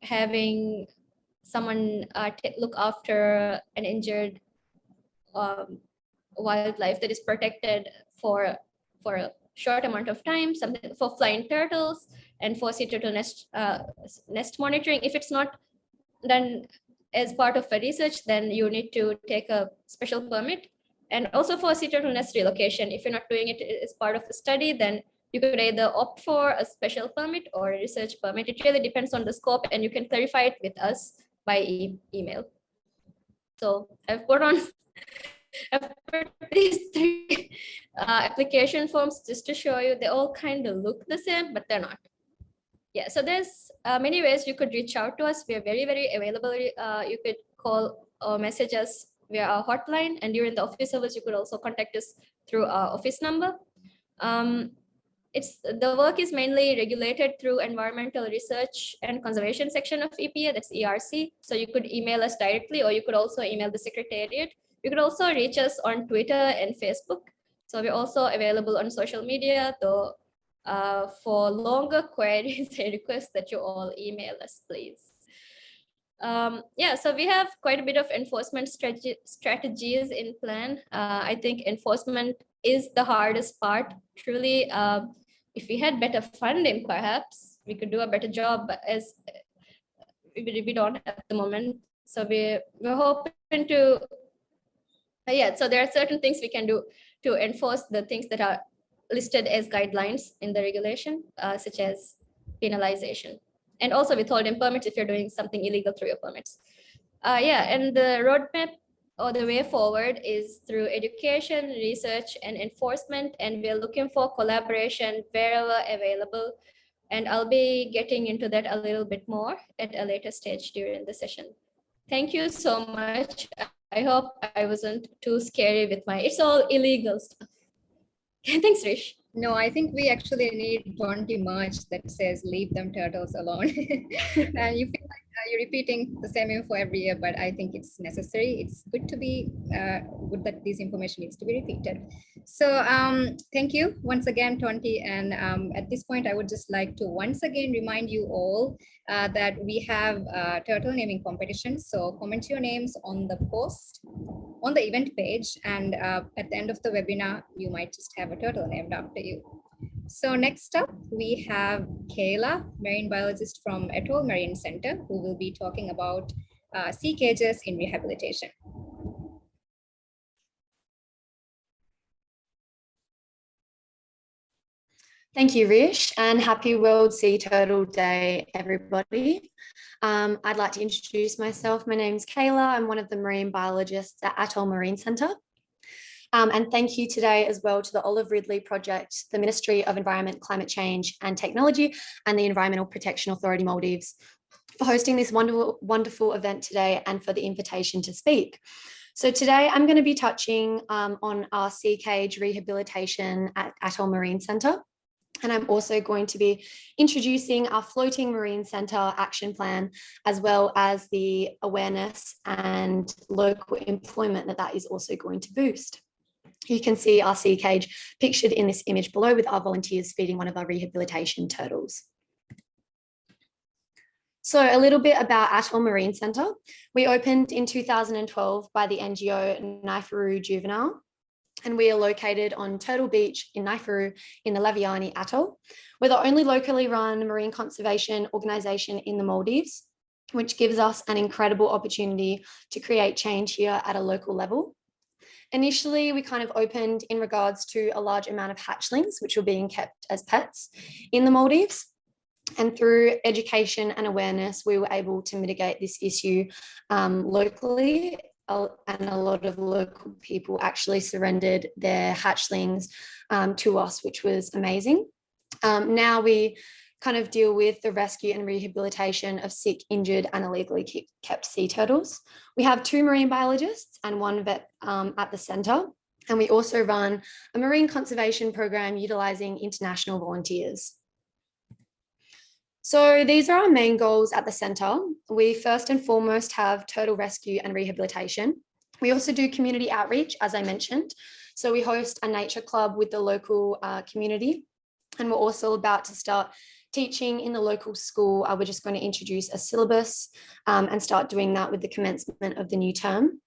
having someone look after an injured wildlife that is protected for a short amount of time, something for flying turtles, and for sea turtle nest monitoring. If it's not done as part of a research, then you need to take a special permit. And also for sea turtle nest relocation, if you're not doing it as part of a study, then you could either opt for a special permit or a research permit. It really depends on the scope, and you can clarify it with us by email. So I've put these three application forms just to show you. They all kind of look the same, but they're not. Yeah, so there's many ways you could reach out to us. We are very, very available. You could call or message us via our hotline, and during the office hours, you could also contact us through our office number. The work is mainly regulated through Environmental Research and Conservation section of EPA, that's ERC. So you could email us directly, or you could also email the Secretariat. You could also reach us on Twitter and Facebook. So we're also available on social media, though for longer queries, I request that you all email us, please. Yeah, so we have quite a bit of enforcement strategies in plan. I think enforcement is the hardest part, truly. If we had better funding, perhaps we could do a better job, but as we don't at the moment. So we're hoping to, yeah, so there are certain things we can do to enforce the things that are listed as guidelines in the regulation, such as penalization. And also withholding permits if you're doing something illegal through your permits. Yeah, and the roadmap or the way forward is through education, research, and enforcement. And we're looking for collaboration wherever available. And I'll be getting into that a little bit more at a later stage during the session. Thank you so much. I hope I wasn't too scary with it's all illegal stuff. Thanks, Rish. No, I think we actually need 20 merch that says leave them turtles alone. And you feel like you're repeating the same info every year, but I think it's necessary. It's good to be good that this information needs to be repeated. So thank you once again, Tonti. And at this point, I would just like to once again remind you all that we have turtle naming competitions. So comment your names on the post on the event page, and at the end of the webinar, you might just have a turtle named after you. So next up, we have Kayla, marine biologist from Atoll Marine Center, who will be talking about sea cages in rehabilitation. Thank you, Rish, and happy World Sea Turtle Day, everybody. I'd like to introduce myself. My name's Kayla. I'm one of the marine biologists at Atoll Marine Center. And thank you today as well to the Olive Ridley Project, the Ministry of Environment, Climate Change and Technology, and the Environmental Protection Authority Maldives for hosting this wonderful event today and for the invitation to speak. So today I'm going to be touching on our sea cage rehabilitation at Atoll Marine Center. And I'm also going to be introducing our floating marine center action plan, as well as the awareness and local employment that is also going to boost. You can see our sea cage pictured in this image below with our volunteers feeding one of our rehabilitation turtles. So a little bit about Atoll Marine Center. We opened in 2012 by the NGO Naifuru Juvenile, and we are located on Turtle Beach in Naifuru in the Laviani Atoll. We're the only locally run marine conservation organisation in the Maldives, which gives us an incredible opportunity to create change here at a local level. Initially, we kind of opened in regards to a large amount of hatchlings, which were being kept as pets in the Maldives. And through education and awareness, we were able to mitigate this issue locally. And a lot of local people actually surrendered their hatchlings to us, which was amazing. Now we kind of deal with the rescue and rehabilitation of sick, injured and illegally kept sea turtles. We have 2 marine biologists and 1 vet at the centre. And we also run a marine conservation program utilising international volunteers. So these are our main goals at the centre. We first and foremost have turtle rescue and rehabilitation. We also do community outreach, as I mentioned. So we host a nature club with the local community. And we're also about to start teaching in the local school. We're just going to introduce a syllabus and start doing that with the commencement of the new term.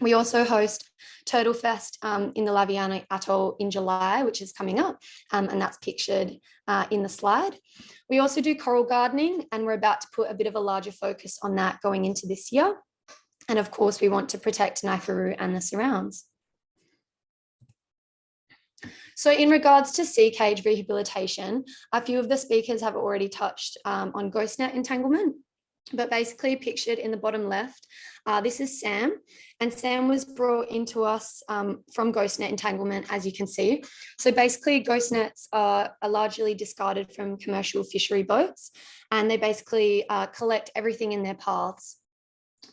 We also host Turtle Fest in the Laviani Atoll in July, which is coming up, and that's pictured in the slide. We also do coral gardening, and we're about to put a bit of a larger focus on that going into this year. And of course, we want to protect Naifuru and the surrounds. So in regards to sea cage rehabilitation, a few of the speakers have already touched on ghost net entanglement. But basically pictured in the bottom left, this is Sam, and Sam was brought into us from ghost net entanglement, as you can see. So basically ghost nets are largely discarded from commercial fishery boats, and they basically collect everything in their paths.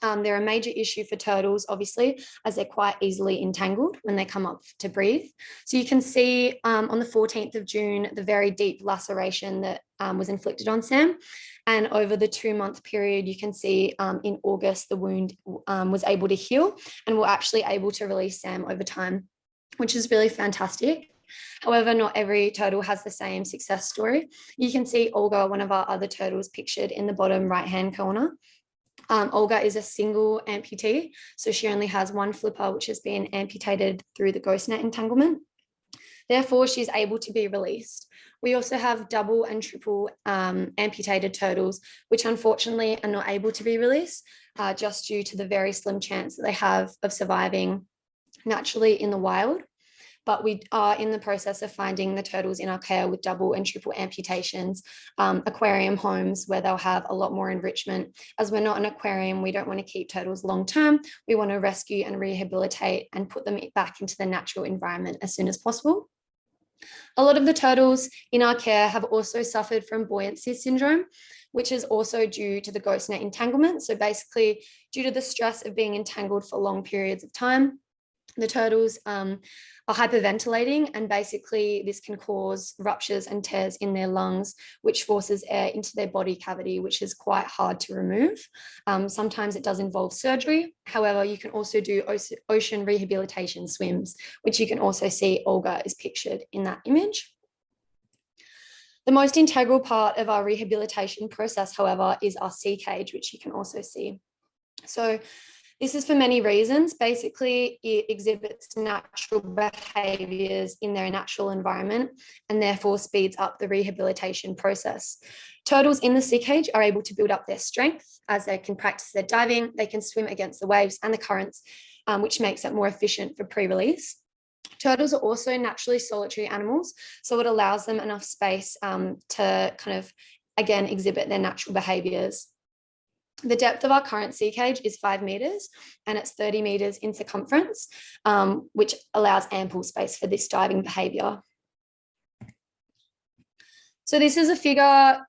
They're a major issue for turtles, obviously, as they're quite easily entangled when they come up to breathe. So you can see on the 14th of June, the very deep laceration that was inflicted on Sam. And over the 2-month period, you can see in August, the wound was able to heal, and we're actually able to release Sam over time, which is really fantastic. However, not every turtle has the same success story. You can see Olga, one of our other turtles, pictured in the bottom right-hand corner. Olga is a single amputee, so she only has one flipper, which has been amputated through the ghost net entanglement. Therefore, she's able to be released. We also have double and triple amputated turtles, which unfortunately are not able to be released just due to the very slim chance that they have of surviving naturally in the wild. But we are in the process of finding the turtles in our care with double and triple amputations, aquarium homes where they'll have a lot more enrichment. As we're not an aquarium, we don't want to keep turtles long term. We want to rescue and rehabilitate and put them back into the natural environment as soon as possible. A lot of the turtles in our care have also suffered from buoyancy syndrome, which is also due to the ghost net entanglement. So basically, due to the stress of being entangled for long periods of time, the turtles are hyperventilating, and basically this can cause ruptures and tears in their lungs, which forces air into their body cavity, which is quite hard to remove. Sometimes it does involve surgery. However, you can also do ocean rehabilitation swims, which you can also see Olga is pictured in that image. The most integral part of our rehabilitation process, however, is our sea cage, which you can also see. So this is for many reasons. Basically, it exhibits natural behaviours in their natural environment and therefore speeds up the rehabilitation process. Turtles in the sea cage are able to build up their strength as they can practice their diving, they can swim against the waves and the currents, which makes it more efficient for pre-release. Turtles are also naturally solitary animals, so it allows them enough space to kind of, again, exhibit their natural behaviours. The depth of our current sea cage is 5 meters and it's 30 meters in circumference, which allows ample space for this diving behavior. So this is a figure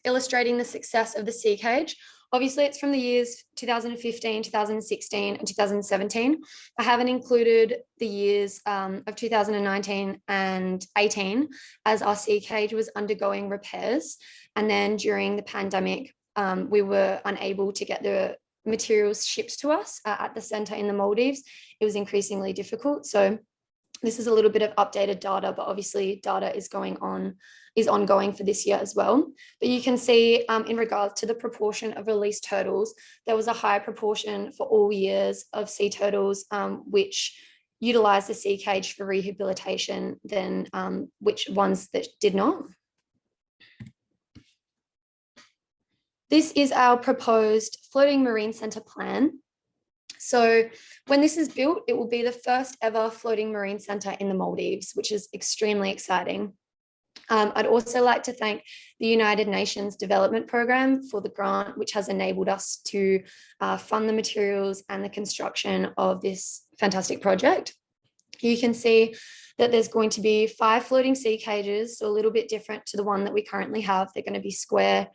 illustrating the success of the sea cage. Obviously, it's from the years 2015, 2016, and 2017. I haven't included the years of 2019 and 18 as our sea cage was undergoing repairs. And then during the pandemic, we were unable to get the materials shipped to us at the center in the Maldives. It was increasingly difficult. So this is a little bit of updated data, but obviously data is ongoing for this year as well. But you can see in regards to the proportion of released turtles, there was a higher proportion for all years of sea turtles, which utilized the sea cage for rehabilitation than which ones that did not. This is our proposed floating marine center plan. So when this is built, it will be the first ever floating marine center in the Maldives, which is extremely exciting. I'd also like to thank the United Nations Development Programme for the grant, which has enabled us to fund the materials and the construction of this fantastic project. You can see that there's going to be 5 floating sea cages, so a little bit different to the one that we currently have. They're going to be square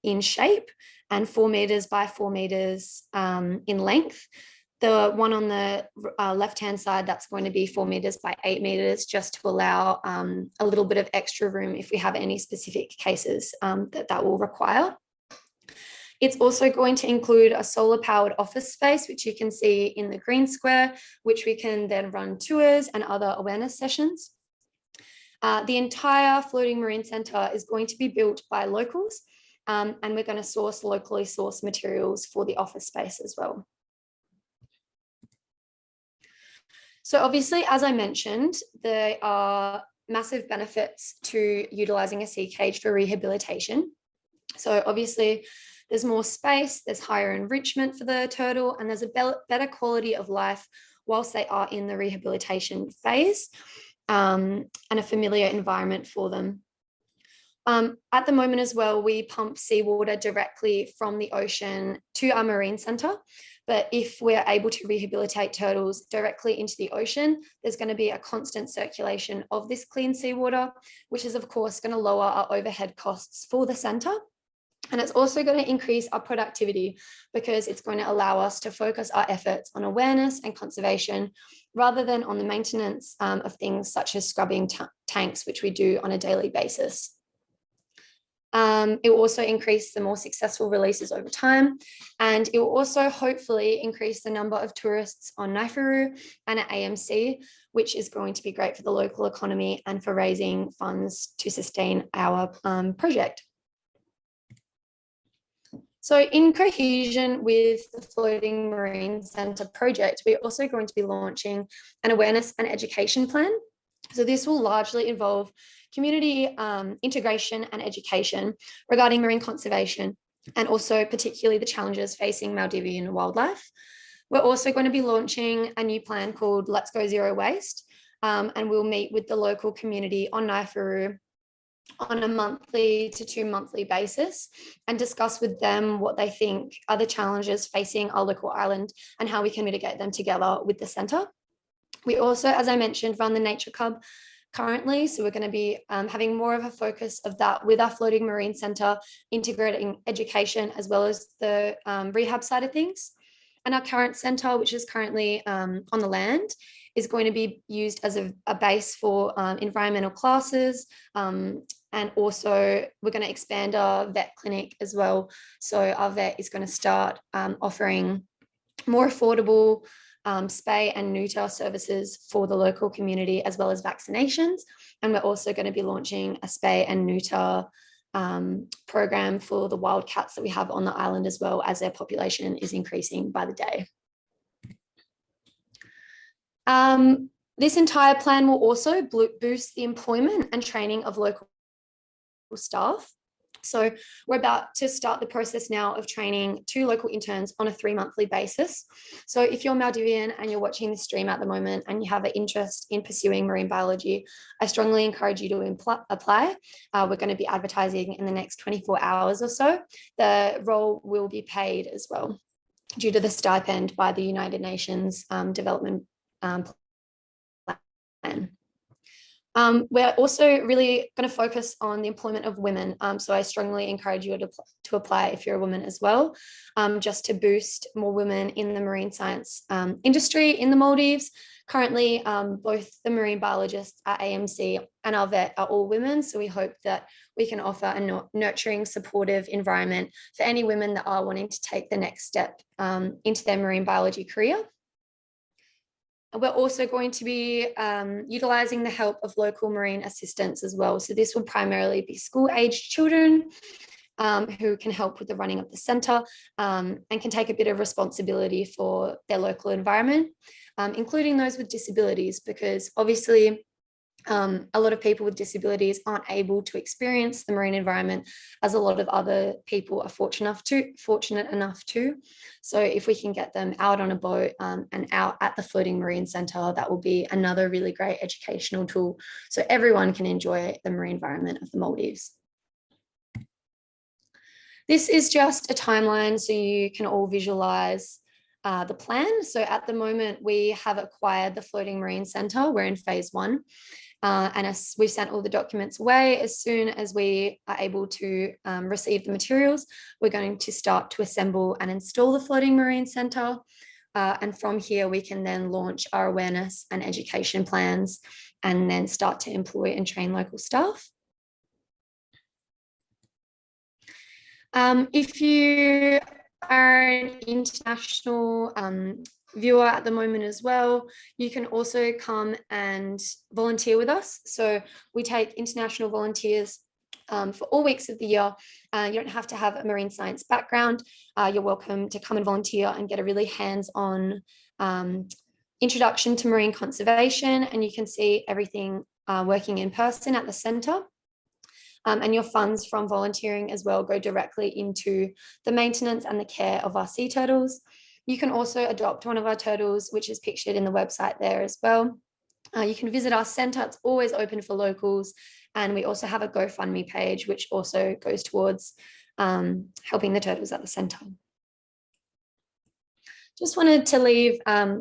in shape and 4 meters by 4 meters in length. The one on the left-hand side, that's going to be 4 meters by 8 meters, just to allow a little bit of extra room if we have any specific cases that will require. It's also going to include a solar-powered office space, which you can see in the green square, which we can then run tours and other awareness sessions. The entire floating marine centre is going to be built by locals, and we're going to source locally sourced materials for the office space as well. So obviously, as I mentioned, there are massive benefits to utilizing a sea cage for rehabilitation. So obviously, there's more space, there's higher enrichment for the turtle, and there's a better quality of life whilst they are in the rehabilitation phase, and a familiar environment for them. At the moment as well, we pump seawater directly from the ocean to our marine centre. But if we're able to rehabilitate turtles directly into the ocean, there's going to be a constant circulation of this clean seawater, which is of course going to lower our overhead costs for the centre. And it's also going to increase our productivity because it's going to allow us to focus our efforts on awareness and conservation rather than on the maintenance of things such as scrubbing tanks, which we do on a daily basis. It will also increase the more successful releases over time, and it will also hopefully increase the number of tourists on Naifuru and at AMC, which is going to be great for the local economy and for raising funds to sustain our project. So in cohesion with the Floating Marine Center project, we're also going to be launching an awareness and education plan. So this will largely involve community integration and education regarding marine conservation, and also particularly the challenges facing Maldivian wildlife. We're also going to be launching a new plan called Let's Go Zero Waste, and we'll meet with the local community on Naifuru on a monthly to 2 monthly basis and discuss with them what they think are the challenges facing our local island and how we can mitigate them together with the centre. We also, as I mentioned, run the Nature Club currently, so we're going to be having more of a focus of that with our Floating Marine Centre, integrating education as well as the rehab side of things. And our current centre, which is currently on the land, is going to be used as a base for environmental classes, and also we're going to expand our vet clinic as well. So our vet is going to start offering more affordable spay and neuter services for the local community, as well as vaccinations. And we're also going to be launching a spay and neuter program for the wild cats that we have on the island, as well as their population is increasing by the day. This entire plan will also boost the employment and training of local staff. So we're about to start the process now of training 2 local interns on a 3-monthly basis. So if you're Maldivian and you're watching this stream at the moment and you have an interest in pursuing marine biology, I strongly encourage you to apply. We're going to be advertising in the next 24 hours or so. The role will be paid as well due to the stipend by the United Nations Development Plan. We're also really going to focus on the employment of women. So I strongly encourage you to apply if you're a woman as well, just to boost more women in the marine science industry in the Maldives. Currently, both the marine biologists at AMC and our vet are all women. So we hope that we can offer a nurturing, supportive environment for any women that are wanting to take the next step into their marine biology career. We're also going to be utilising the help of local marine assistants as well. So this will primarily be school-aged children who can help with the running of the centre and can take a bit of responsibility for their local environment, including those with disabilities, because obviously a lot of people with disabilities aren't able to experience the marine environment as a lot of other people are fortunate enough to. So if we can get them out on a boat and out at the Floating Marine Center, that will be another really great educational tool so everyone can enjoy the marine environment of the Maldives. This is just a timeline so you can all visualize the plan. So at the moment, we have acquired the Floating Marine Center. We're in phase 1. And as we've sent all the documents away, as soon as we are able to receive the materials, we're going to start to assemble and install the Floating Marine Center. And from here, we can then launch our awareness and education plans and then start to employ and train local staff. If you are an international viewer at the moment as well, you can also come and volunteer with us. So we take international volunteers for all weeks of the year. You don't have to have a marine science background. You're welcome to come and volunteer and get a really hands-on Introduction to Marine Conservation, and you can see everything working in person at the centre. And your funds from volunteering as well go directly into the maintenance and the care of our sea turtles. You can also adopt one of our turtles, which is pictured in the website there as well. You can visit our centre, it's always open for locals. And we also have a GoFundMe page, which also goes towards helping the turtles at the centre. Just wanted to leave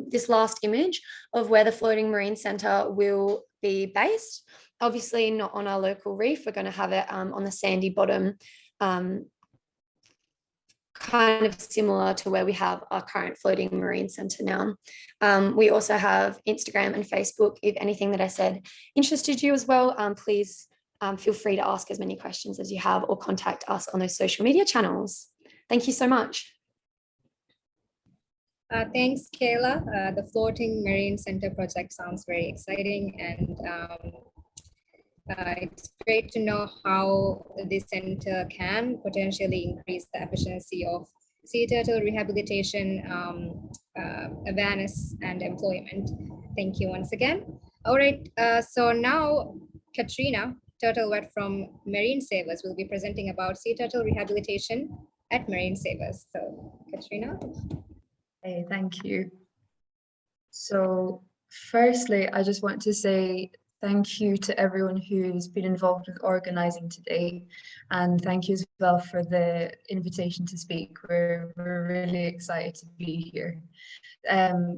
this last image of where the Floating Marine Centre will be based. Obviously not on our local reef, we're going to have it on the sandy bottom, kind of similar to where we have our current Floating Marine Centre now. We also have Instagram and Facebook. If anything that I said interested you as well, please feel free to ask as many questions as you have or contact us on those social media channels. Thank you so much. Thanks, Kayla. The Floating Marine Center project sounds very exciting, and it's great to know how this center can potentially increase the efficiency of sea turtle rehabilitation, awareness, and employment. Thank you once again. All right, so now Katrina, turtle vet from Marine Savers, will be presenting about sea turtle rehabilitation at Marine Savers. So, Katrina. Hey, thank you. So firstly, I just want to say thank you to everyone who's been involved with organising today, and thank you as well for the invitation to speak. We're really excited to be here.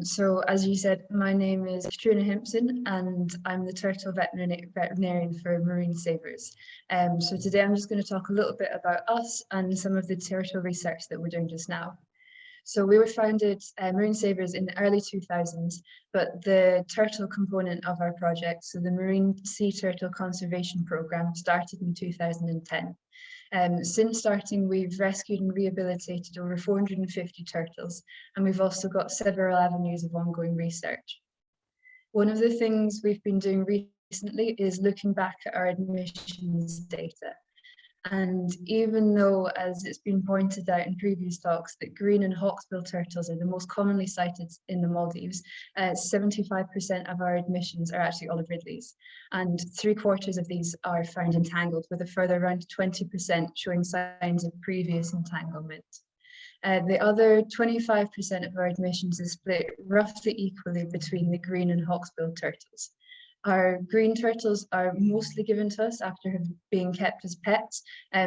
So as you said, my name is Katrina Himpson and I'm the turtle veterinarian for Marine Savers. So today I'm just going to talk a little bit about us and some of the turtle research that we're doing just now. So we were founded, Marine Savers, in the early 2000s, but the turtle component of our project, so the Marine Sea Turtle Conservation Programme, started in 2010. Since starting, we've rescued and rehabilitated over 450 turtles, and we've also got several avenues of ongoing research. One of the things we've been doing recently is looking back at our admissions data. And even though, as it's been pointed out in previous talks, that green and hawksbill turtles are the most commonly sighted in the Maldives, 75% of our admissions are actually Olive Ridleys, and 3/4 of these are found entangled, with a further around 20% showing signs of previous entanglement. The other 25% of our admissions is split roughly equally between the green and hawksbill turtles. Our green turtles are mostly given to us after being kept as pets,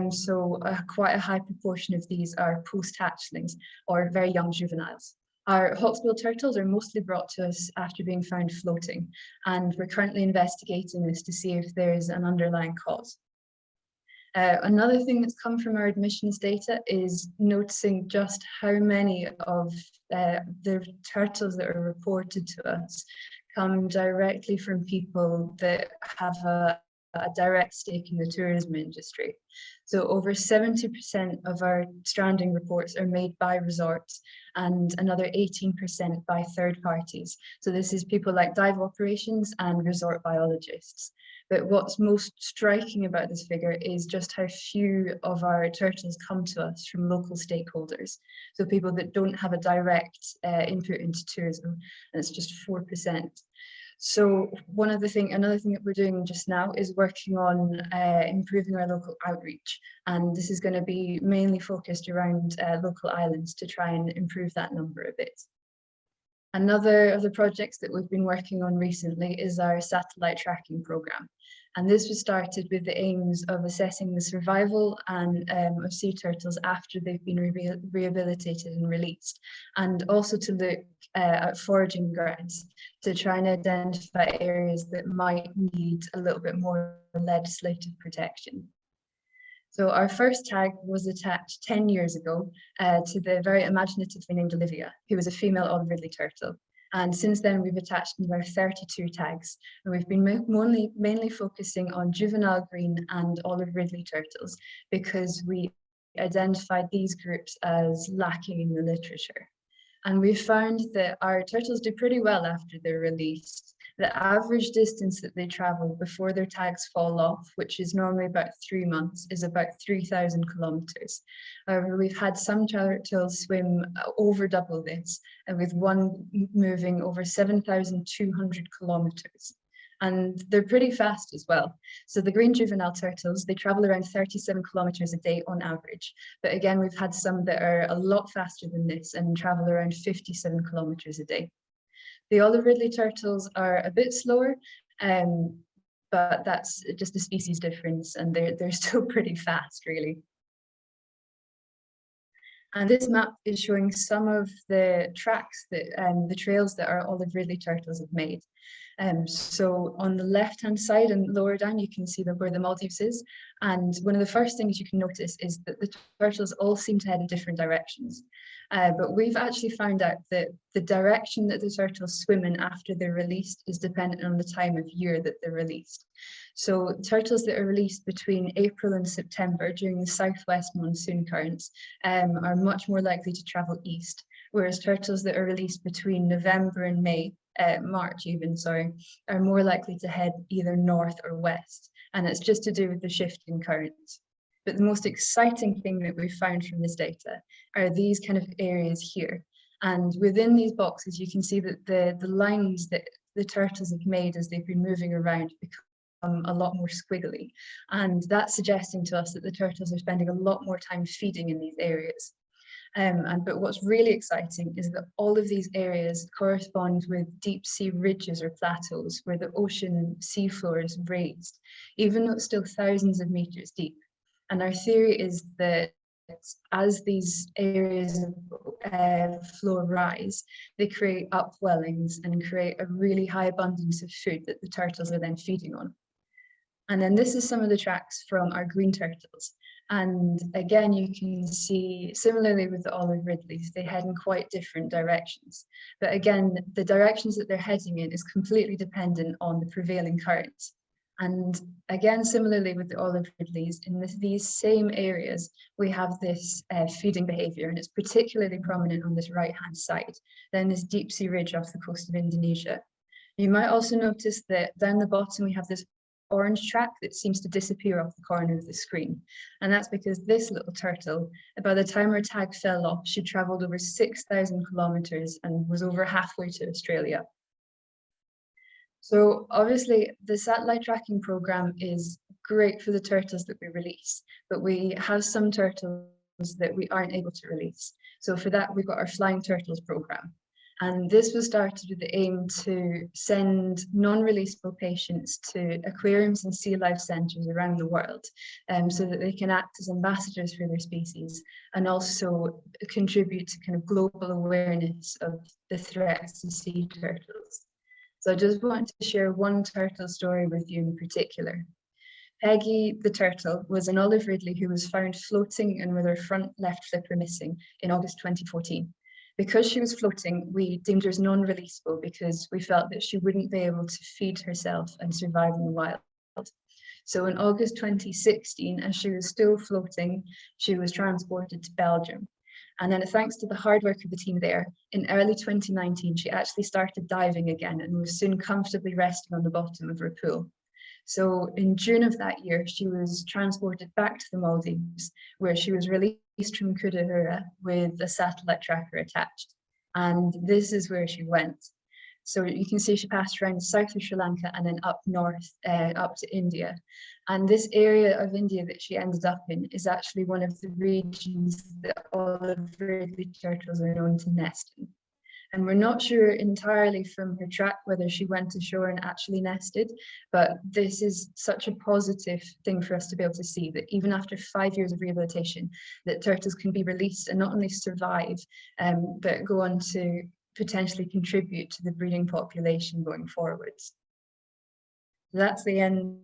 so quite a high proportion of these are post-hatchlings or very young juveniles. Our hawksbill turtles are mostly brought to us after being found floating, and we're currently investigating this to see if there is an underlying cause. Another thing that's come from our admissions data is noticing just how many of the turtles that are reported to us come directly from people that have a direct stake in the tourism industry. So over 70% of our stranding reports are made by resorts and another 18% by third parties. So this is people like dive operations and resort biologists. But what's most striking about this figure is just how few of our turtles come to us from local stakeholders. So people that don't have a direct input into tourism, and it's just 4%. So another thing that we're doing just now is working on improving our local outreach. And this is going to be mainly focused around local islands to try and improve that number a bit. Another of the projects that we've been working on recently is our satellite tracking program. And this was started with the aims of assessing the survival and of sea turtles after they've been rehabilitated and released, and also to look at foraging grounds to try and identify areas that might need a little bit more legislative protection. So our first tag was attached 10 years ago to the very imaginatively named Olivia, who was a female Olive Ridley turtle. And since then, we've attached about 32 tags. And we've been mainly focusing on juvenile green and Olive Ridley turtles because we identified these groups as lacking in the literature. And we found that our turtles do pretty well after they're released. the average distance that they travel before their tags fall off, which is normally about 3 months, is about 3,000 kilometers. However, we've had some turtles swim over double this, and with one moving over 7,200 kilometers. And they're pretty fast as well. So the green juvenile turtles, they travel around 37 kilometers a day on average. But again, we've had some that are a lot faster than this and travel around 57 kilometers a day. The Olive Ridley turtles are a bit slower, but that's just a species difference, and they're still pretty fast, really. And this map is showing some of the tracks that the trails that our Olive Ridley turtles have made. So on the left-hand side and lower down, you can see where the Maldives is. And one of the first things you can notice is that the turtles all seem to head in different directions. But we've actually found out that the direction that the turtles swim in after they're released is dependent on the time of year that they're released. So turtles that are released between April and September during the southwest monsoon currents are much more likely to travel east, whereas turtles that are released between November and March even, are more likely to head either north or west. And it's just to do with the shift in currents. But the most exciting thing that we've found from this data are these kind of areas here. And within these boxes, you can see that the lines that the turtles have made as they've been moving around become a lot more squiggly. And that's suggesting to us that the turtles are spending a lot more time feeding in these areas. But what's really exciting is that all of these areas correspond with deep sea ridges or plateaus where the ocean seafloor is raised, even though it's still thousands of meters deep. And our theory is that as these areas of flow rise, they create upwellings and create a really high abundance of food that the turtles are then feeding on. And then this is some of the tracks from our green turtles. And again, you can see, similarly with the Olive Ridleys, they head in quite different directions. But again, the directions that they're heading in is completely dependent on the prevailing currents. And again, similarly with the Olive Ridleys, in these same areas, we have this feeding behavior, and it's particularly prominent on this right-hand side, then this deep sea ridge off the coast of Indonesia. You might also notice that down the bottom, we have this orange track that seems to disappear off the corner of the screen. And that's because this little turtle, by the time her tag fell off, she traveled over 6,000 kilometers and was over halfway to Australia. So obviously the satellite tracking program is great for the turtles that we release, but we have some turtles that we aren't able to release. So for that, we've got our Flying Turtles program. And this was started with the aim to send non-releasable patients to aquariums and sea life centres around the world, so that they can act as ambassadors for their species and also contribute to kind of global awareness of the threats to sea turtles. So I just want to share one turtle story with you in particular. Peggy the turtle was an Olive Ridley who was found floating and with her front left flipper missing in August 2014. Because she was floating, we deemed her as non-releasable because we felt that she wouldn't be able to feed herself and survive in the wild. So in August 2016, as she was still floating, she was transported to Belgium. And then thanks to the hard work of the team there, in early 2019, she actually started diving again and was soon comfortably resting on the bottom of her pool. So in June of that year, she was transported back to the Maldives, where she was released from Kudahura with a satellite tracker attached. And this is where she went. So you can see she passed around the south of Sri Lanka and then up north, up to India. And this area of India that she ended up in is actually one of the regions that Olive Ridley turtles are known to nest in. And we're not sure entirely from her track whether she went ashore and actually nested, but this is such a positive thing for us to be able to see that even after 5 years of rehabilitation, that turtles can be released and not only survive, but go on to potentially contribute to the breeding population going forwards. That's the end.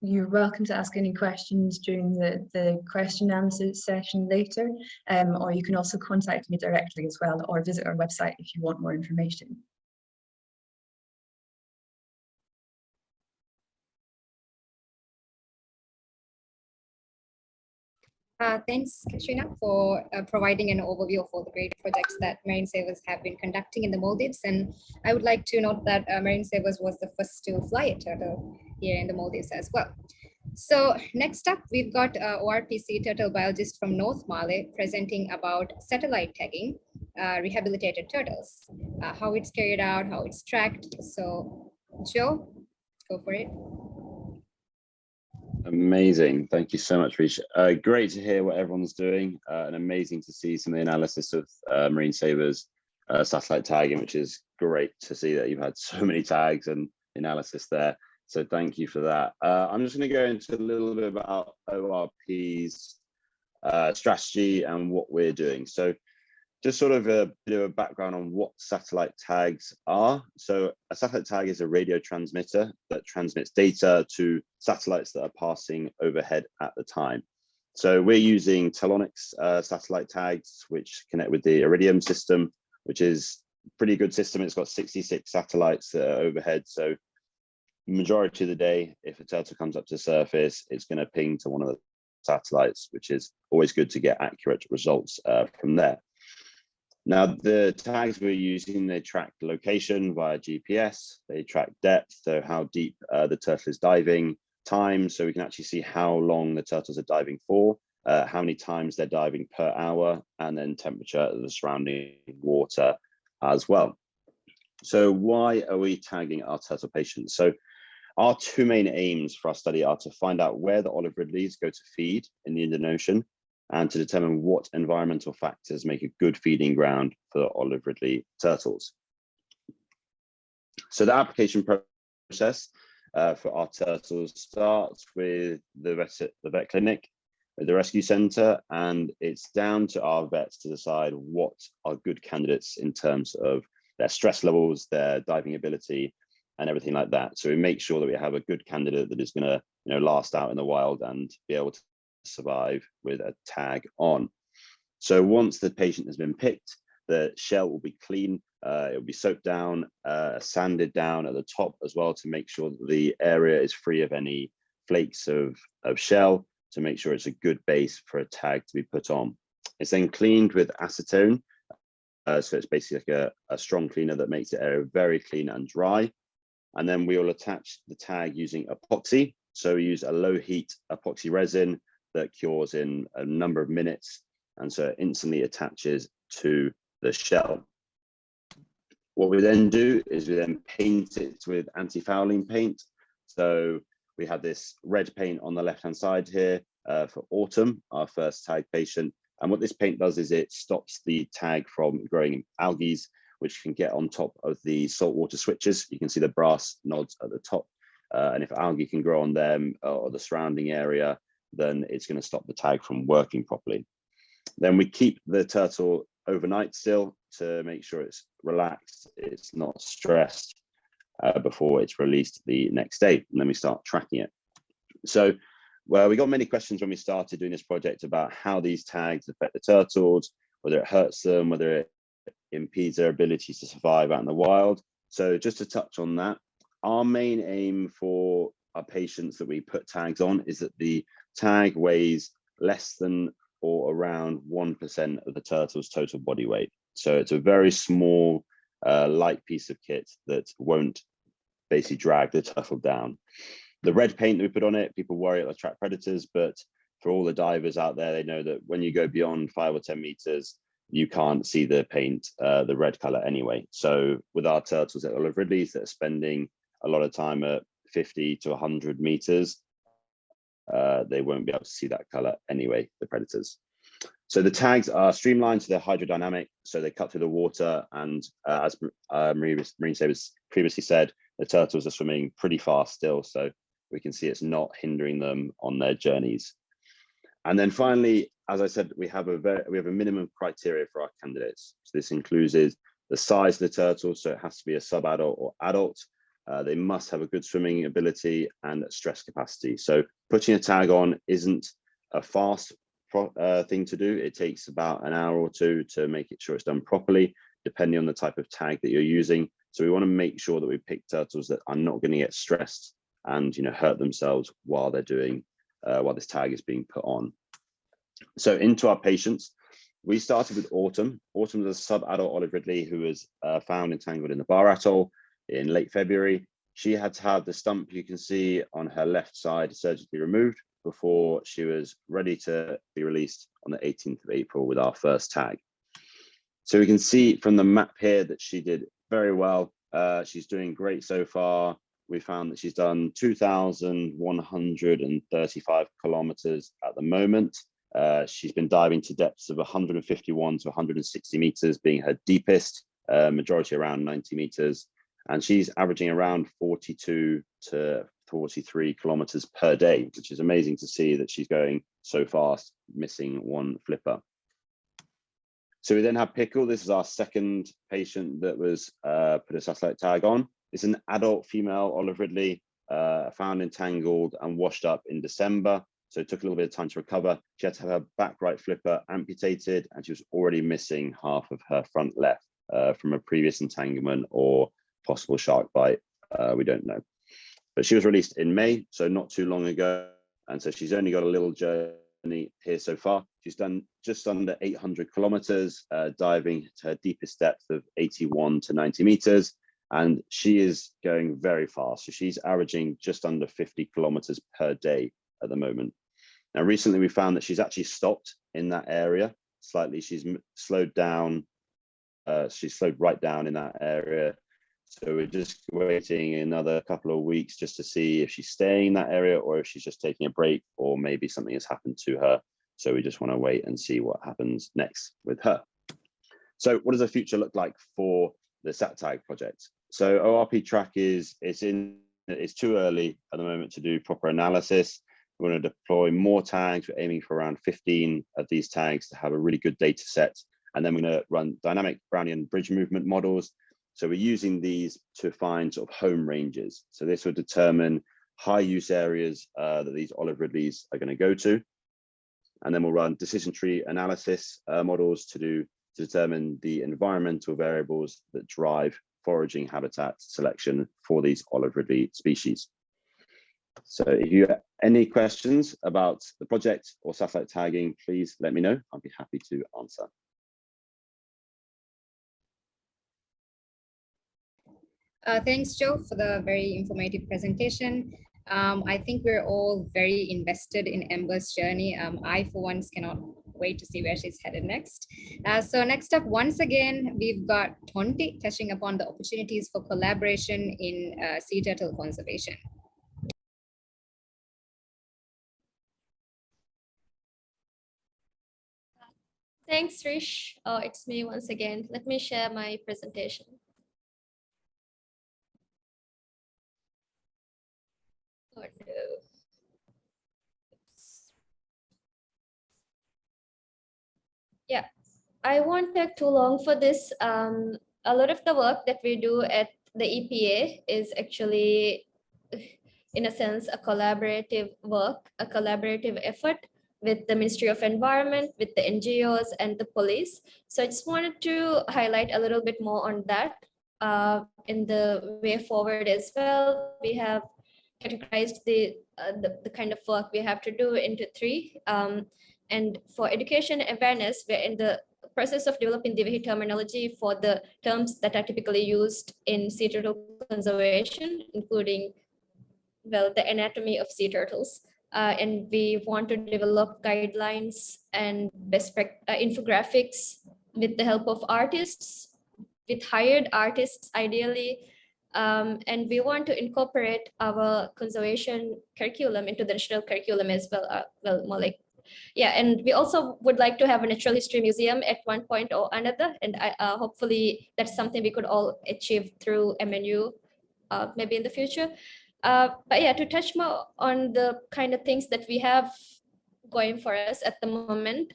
You're welcome to ask any questions during the question and answer session later, or you can also contact me directly as well, or visit our website if you want more information. Thanks, Katrina, for providing an overview of all the great projects that Marine Savers have been conducting in the Maldives. And I would like to note that Marine Savers was the first to fly a turtle here in the Maldives as well. So next up, we've got ORP sea turtle biologist from North Male presenting about satellite tagging rehabilitated turtles, how it's carried out, how it's tracked. So Joe, go for it. Amazing. Thank you so much, Rish. Great to hear what everyone's doing and amazing to see some of the analysis of Marine Savers satellite tagging, which is great to see that you've had so many tags and analysis there. So thank you for that. I'm just going to go into a little bit about ORP's strategy and what we're doing. So just sort of a bit of a background on what satellite tags are. So a satellite tag is a radio transmitter that transmits data to satellites that are passing overhead at the time. So we're using Telonics satellite tags, which connect with the Iridium system, which is a pretty good system. It's got 66 satellites that are overhead. So majority of the day, if a turtle comes up to the surface, it's going to ping to one of the satellites, which is always good to get accurate results from there. Now, the tags we're using, they track location via GPS, they track depth, so how deep the turtle is diving, time, so we can actually see how long the turtles are diving for, how many times they're diving per hour, and then temperature of the surrounding water as well. So why are we tagging our turtle patients? So our two main aims for our study are to find out where the Olive Ridleys go to feed in the Indian Ocean, and to determine what environmental factors make a good feeding ground for Olive Ridley turtles. So the application process for our turtles starts with the vet clinic, the rescue center, and it's down to our vets to decide what are good candidates in terms of their stress levels, their diving ability, and everything like that. So we make sure that we have a good candidate that is going to, last out in the wild and be able to survive with a tag on. So once the patient has been picked, the shell will be clean, it will be soaked down, sanded down at the top as well to make sure that the area is free of any flakes of shell, to make sure it's a good base for a tag to be put on. It's then cleaned with acetone, so it's basically like a strong cleaner that makes the area very clean and dry. And then we will attach the tag using epoxy. So we use a low heat epoxy resin that cures in a number of minutes, and so it instantly attaches to the shell. What we then do is we then paint it with anti-fouling paint. So we have this red paint on the left-hand side here for Autumn, our first tag patient. And what this paint does is it stops the tag from growing algae, which can get on top of the saltwater switches. You can see the brass nods at the top. And if algae can grow on them or the surrounding area, then it's going to stop the tag from working properly. Then we keep the turtle overnight still to make sure it's relaxed, it's not stressed before it's released the next day. And then we start tracking it. So we got many questions when we started doing this project about how these tags affect the turtles, whether it hurts them, whether it impedes their ability to survive out in the wild. So just to touch on that, our main aim for our patients that we put tags on is that the tag weighs less than or around 1% of the turtle's total body weight. So it's a very small, light piece of kit that won't basically drag the turtle down. The red paint that we put on it, people worry it'll attract predators, but for all the divers out there, they know that when you go beyond 5 or 10 meters, you can't see the paint, the red color anyway. So with our turtles at Olive Ridley's that are spending a lot of time at 50 to 100 meters, they won't be able to see that color anyway, the predators. So the tags are streamlined, so they're hydrodynamic, so they cut through the water, and as Marine Savers previously said, the turtles are swimming pretty fast still, so we can see it's not hindering them on their journeys. And then finally, as I said, we have a minimum criteria for our candidates. So this includes the size of the turtle, so it has to be a sub-adult or adult. They must have a good swimming ability and stress capacity. So putting a tag on isn't a fast thing to do. It takes about an hour or two to make it sure it's done properly, depending on the type of tag that you're using. So we want to make sure that we pick turtles that are not going to get stressed and hurt themselves while they're doing while this tag is being put on. So into our patients, we started with Autumn. Autumn was a sub-adult Olive Ridley who was found entangled in the Bar Atoll in late February. She had to have the stump you can see on her left side surgically removed before she was ready to be released on the 18th of April with our first tag. So we can see from the map here that she did very well. She's doing great so far. We found that she's done 2,135 kilometers at the moment. She's been diving to depths of 151 to 160 meters, being her deepest, majority around 90 meters. And she's averaging around 42 to 43 kilometers per day, which is amazing to see that she's going so fast, missing one flipper. So we then have Pickle. This is our second patient that was put a satellite tag on. It's an adult female Olive Ridley, found entangled and washed up in December. So it took a little bit of time to recover. She had to have her back right flipper amputated, and she was already missing half of her front left from a previous entanglement or possible shark bite. We don't know. But she was released in May, so not too long ago. And so she's only got a little journey here so far. She's done just under 800 kilometers, diving to her deepest depth of 81 to 90 meters. And she is going very fast. So she's averaging just under 50 kilometers per day at the moment. Now, recently we found that she's actually stopped in that area slightly. She's slowed down. She's slowed right down in that area. So we're just waiting another couple of weeks just to see if she's staying in that area or if she's just taking a break, or maybe something has happened to her. So we just want to wait and see what happens next with her. So what does the future look like for the SatTag project? So ORP track it's too early at the moment to do proper analysis. We're going to deploy more tags. We're aiming for around 15 of these tags to have a really good data set. And then we're going to run dynamic Brownian bridge movement models. So we're using these to find sort of home ranges. So this will determine high use areas that these Olive Ridleys are going to go to. And then we'll run decision tree analysis models to determine the environmental variables that drive foraging habitat selection for these Olive Ridley species. So if you have any questions about the project or satellite tagging, please let me know. I'll be happy to answer. Thanks, Joe, for the very informative presentation. I think we're all very invested in Ember's journey. I, for once, cannot wait to see where she's headed next. So next up, once again, we've got Tonti touching upon the opportunities for collaboration in sea turtle conservation. Thanks, Rish. It's me once again. Let me share my presentation. Oh, no. Yeah, I won't take too long for this. A lot of the work that we do at the EPA is actually, in a sense, a collaborative work, a collaborative effort with the Ministry of Environment, with the NGOs and the police. So I just wanted to highlight a little bit more on that in the way forward as well. We have categorized the kind of work we have to do into three. And for education awareness, we're in the process of developing the terminology for the terms that are typically used in sea turtle conservation, including, well, the anatomy of sea turtles. And we want to develop guidelines and best infographics with the help of artists, with hired artists ideally. And we want to incorporate our conservation curriculum into the national curriculum as well. Well, more like, yeah, and we also would like to have a natural history museum at one point or another. And hopefully that's something we could all achieve through MNU maybe in the future. But yeah, to touch more on the kind of things that we have going for us at the moment,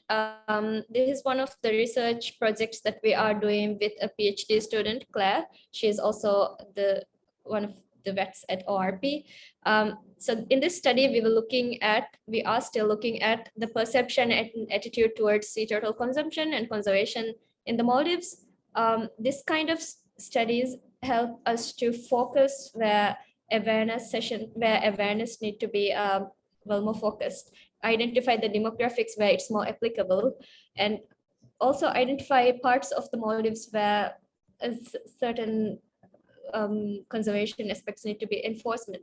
this is one of the research projects that we are doing with a PhD student, Claire. She is also one of the vets at ORP. So in this study, we are still looking at the perception and attitude towards sea turtle consumption and conservation in the Maldives. This kind of studies help us to focus where awareness need to be well more focused. identify the demographics where it's more applicable, and also identify parts of the Maldives where certain conservation aspects need to be enforcement,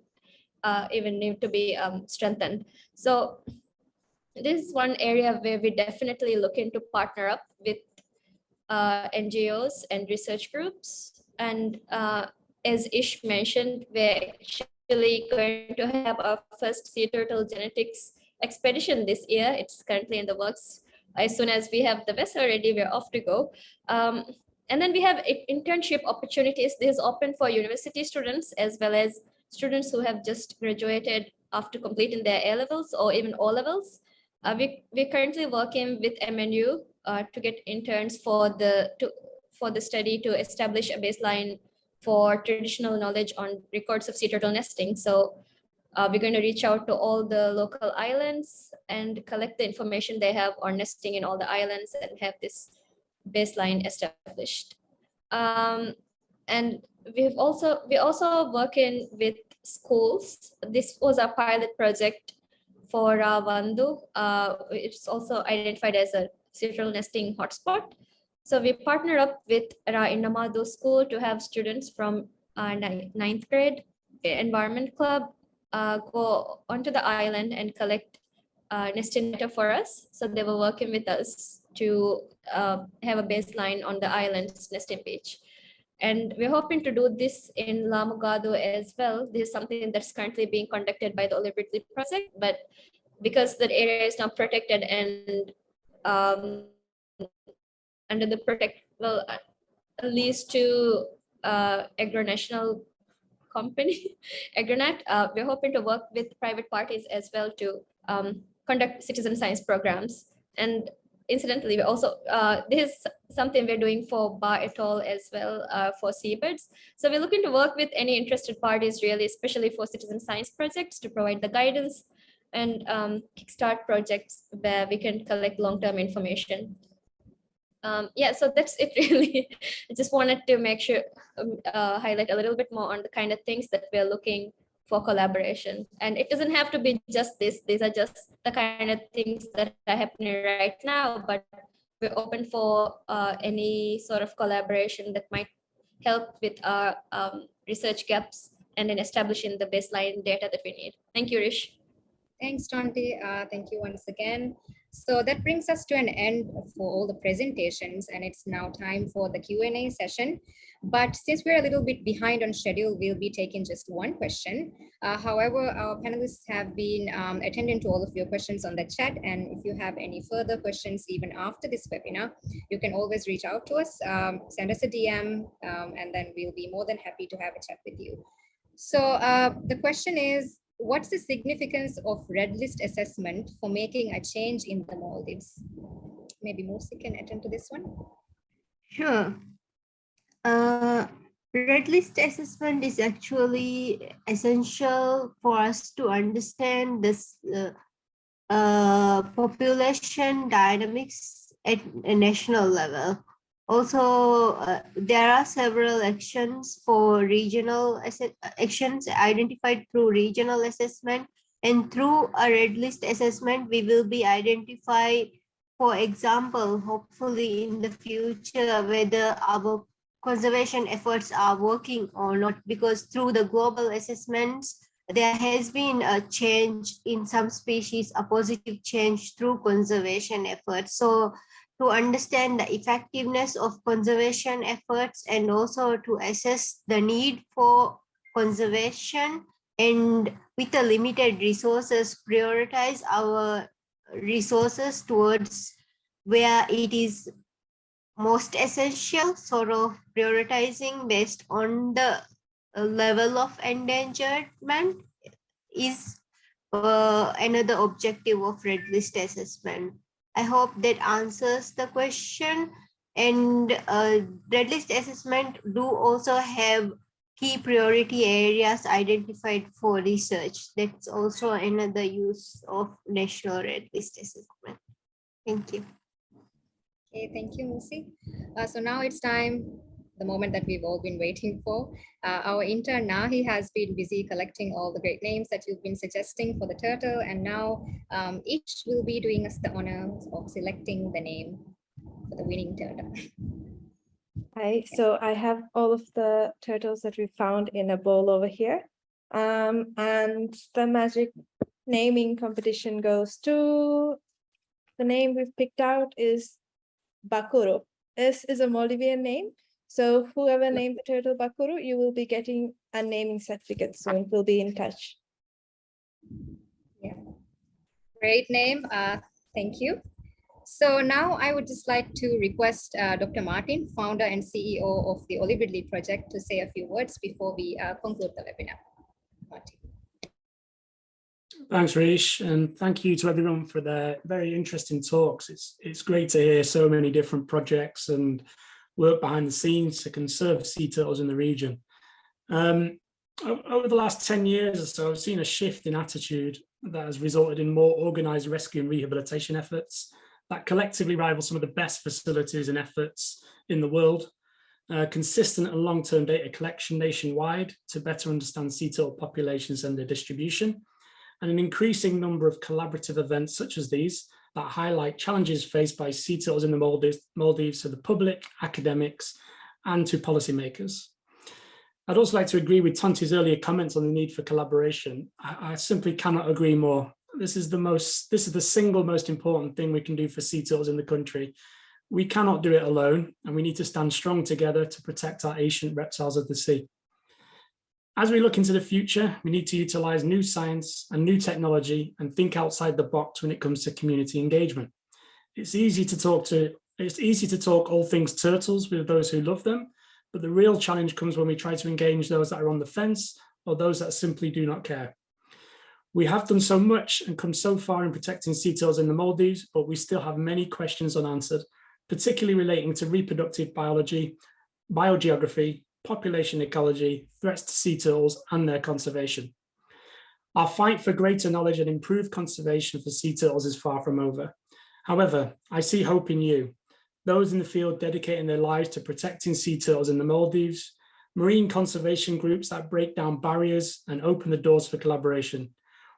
even need to be strengthened. So this is one area where we definitely looking to partner up with NGOs and research groups. And as Ish mentioned, we're actually going to have our first sea turtle genetics expedition this year. It's currently in the works. As soon as we have the vessel ready, we're off to go. And then we have internship opportunities. This is open for university students as well as students who have just graduated after completing their A levels or even O levels. We're currently working with MNU to get interns for the study to establish a baseline for traditional knowledge on records of sea turtle nesting. So we're going to reach out to all the local islands and collect the information they have on nesting in all the islands and have this baseline established. And we're also working with schools. This was a pilot project for Vandu. It's also identified as a sea turtle nesting hotspot. So we partner up with Inamadu School to have students from 9th grade environment club go onto the island and collect nesting data for us. So they were working with us to have a baseline on the island's nesting beach. And we're hoping to do this in Lamugado as well. This is something that's currently being conducted by the Olive Ridley Project, but because the area is now protected and under the lease to agro-national company, Agronet, we're hoping to work with private parties as well to conduct citizen science programs. And incidentally, we also, this is something we're doing for Bar Atoll as well for seabirds. So we're looking to work with any interested parties really, especially for citizen science projects to provide the guidance and kickstart projects where we can collect long-term information. Yeah, so that's it really. I just wanted to make sure, highlight a little bit more on the kind of things that we're looking for collaboration. And it doesn't have to be just this. These are just the kind of things that are happening right now, but we're open for any sort of collaboration that might help with our research gaps and in establishing the baseline data that we need. Thank you, Rish. Thanks, Tonti. Thank you once again. So that brings us to an end for all the presentations, and it's now time for the Q&A session. But since we're a little bit behind on schedule, we'll be taking just one question. However, our panelists have been attending to all of your questions on the chat. And if you have any further questions, even after this webinar, you can always reach out to us, send us a DM, and then we'll be more than happy to have a chat with you. So the question is, what's the significance of red list assessment for making a change in the Maldives? Maybe Musi can attend to this one. Sure. Red list assessment is actually essential for us to understand this population dynamics at a national level. Also, there are several actions for regional actions identified through regional assessment, and through a red list assessment, we will be identify, for example, hopefully in the future, whether our conservation efforts are working or not, because through the global assessments, there has been a change in some species, a positive change through conservation efforts. So to understand the effectiveness of conservation efforts and also to assess the need for conservation, and with the limited resources, prioritize our resources towards where it is most essential, sort of prioritizing based on the level of endangerment is another objective of red list assessment. I hope that answers the question. And red list assessment do also have key priority areas identified for research. That's also another use of national red list assessment. Thank you. Okay, thank you, Musi. So now it's time the moment that we've all been waiting for. Our intern Nahi has been busy collecting all the great names that you've been suggesting for the turtle, and now each will be doing us the honor of selecting the name for the winning turtle. Hi, so I have all of the turtles that we found in a bowl over here. And the magic naming competition goes to, the name we've picked out is Bakuru. This is a Maldivian name. So whoever named the turtle Bakuru, you will be getting a naming certificate soon. We'll be in touch. Yeah, great name. Thank you. So now I would just like to request Dr. Martin, founder and CEO of the Olive Ridley Project, to say a few words before we conclude the webinar. Martin. Thanks, Rish, and thank you to everyone for their very interesting talks. It's great to hear so many different projects and work behind the scenes to conserve sea turtles in the region. Over the last 10 years or so, I've seen a shift in attitude that has resulted in more organised rescue and rehabilitation efforts that collectively rival some of the best facilities and efforts in the world. Consistent and long-term data collection nationwide to better understand sea turtle populations and their distribution, and an increasing number of collaborative events such as these that highlight challenges faced by sea turtles in the Maldives to the public, academics, and to policymakers. I'd also like to agree with Tonti's earlier comments on the need for collaboration. I simply cannot agree more. This is the single most important thing we can do for sea turtles in the country. We cannot do it alone, and we need to stand strong together to protect our ancient reptiles of the sea. As we look into the future, we need to utilize new science and new technology and think outside the box when it comes to community engagement. It's easy to talk all things turtles with those who love them, but the real challenge comes when we try to engage those that are on the fence or those that simply do not care. We have done so much and come so far in protecting sea turtles in the Maldives, but we still have many questions unanswered, particularly relating to reproductive biology, biogeography, population ecology, threats to sea turtles, and their conservation. Our fight for greater knowledge and improved conservation for sea turtles is far from over. However, I see hope in you, those in the field dedicating their lives to protecting sea turtles in the Maldives, marine conservation groups that break down barriers and open the doors for collaboration.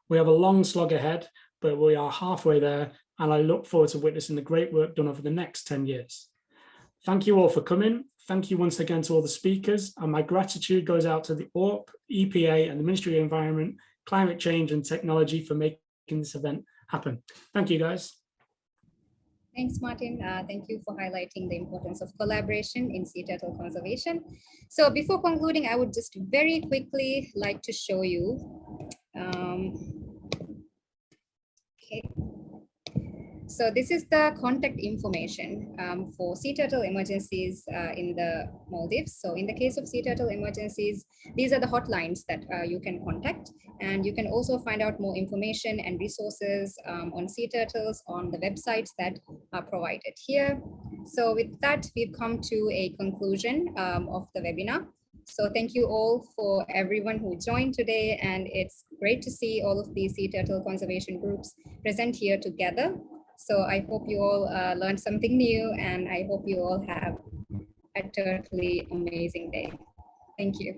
We have a long slog ahead, but we are halfway there, and I look forward to witnessing the great work done over the next 10 years. Thank you all for coming. Thank you once again to all the speakers, and my gratitude goes out to the ORP, EPA, and the Ministry of Environment, Climate Change and Technology for making this event happen. Thank you, guys. Thanks, Martin. Thank you for highlighting the importance of collaboration in sea turtle conservation. So before concluding, I would just very quickly like to show you. Okay. So this is the contact information for sea turtle emergencies in the Maldives. So in the case of sea turtle emergencies, these are the hotlines that you can contact. And you can also find out more information and resources on sea turtles on the websites that are provided here. So with that, we've come to a conclusion of the webinar. So thank you all for everyone who joined today. And it's great to see all of these sea turtle conservation groups present here together. So I hope you all learned something new, and I hope you all have a totally amazing day. Thank you.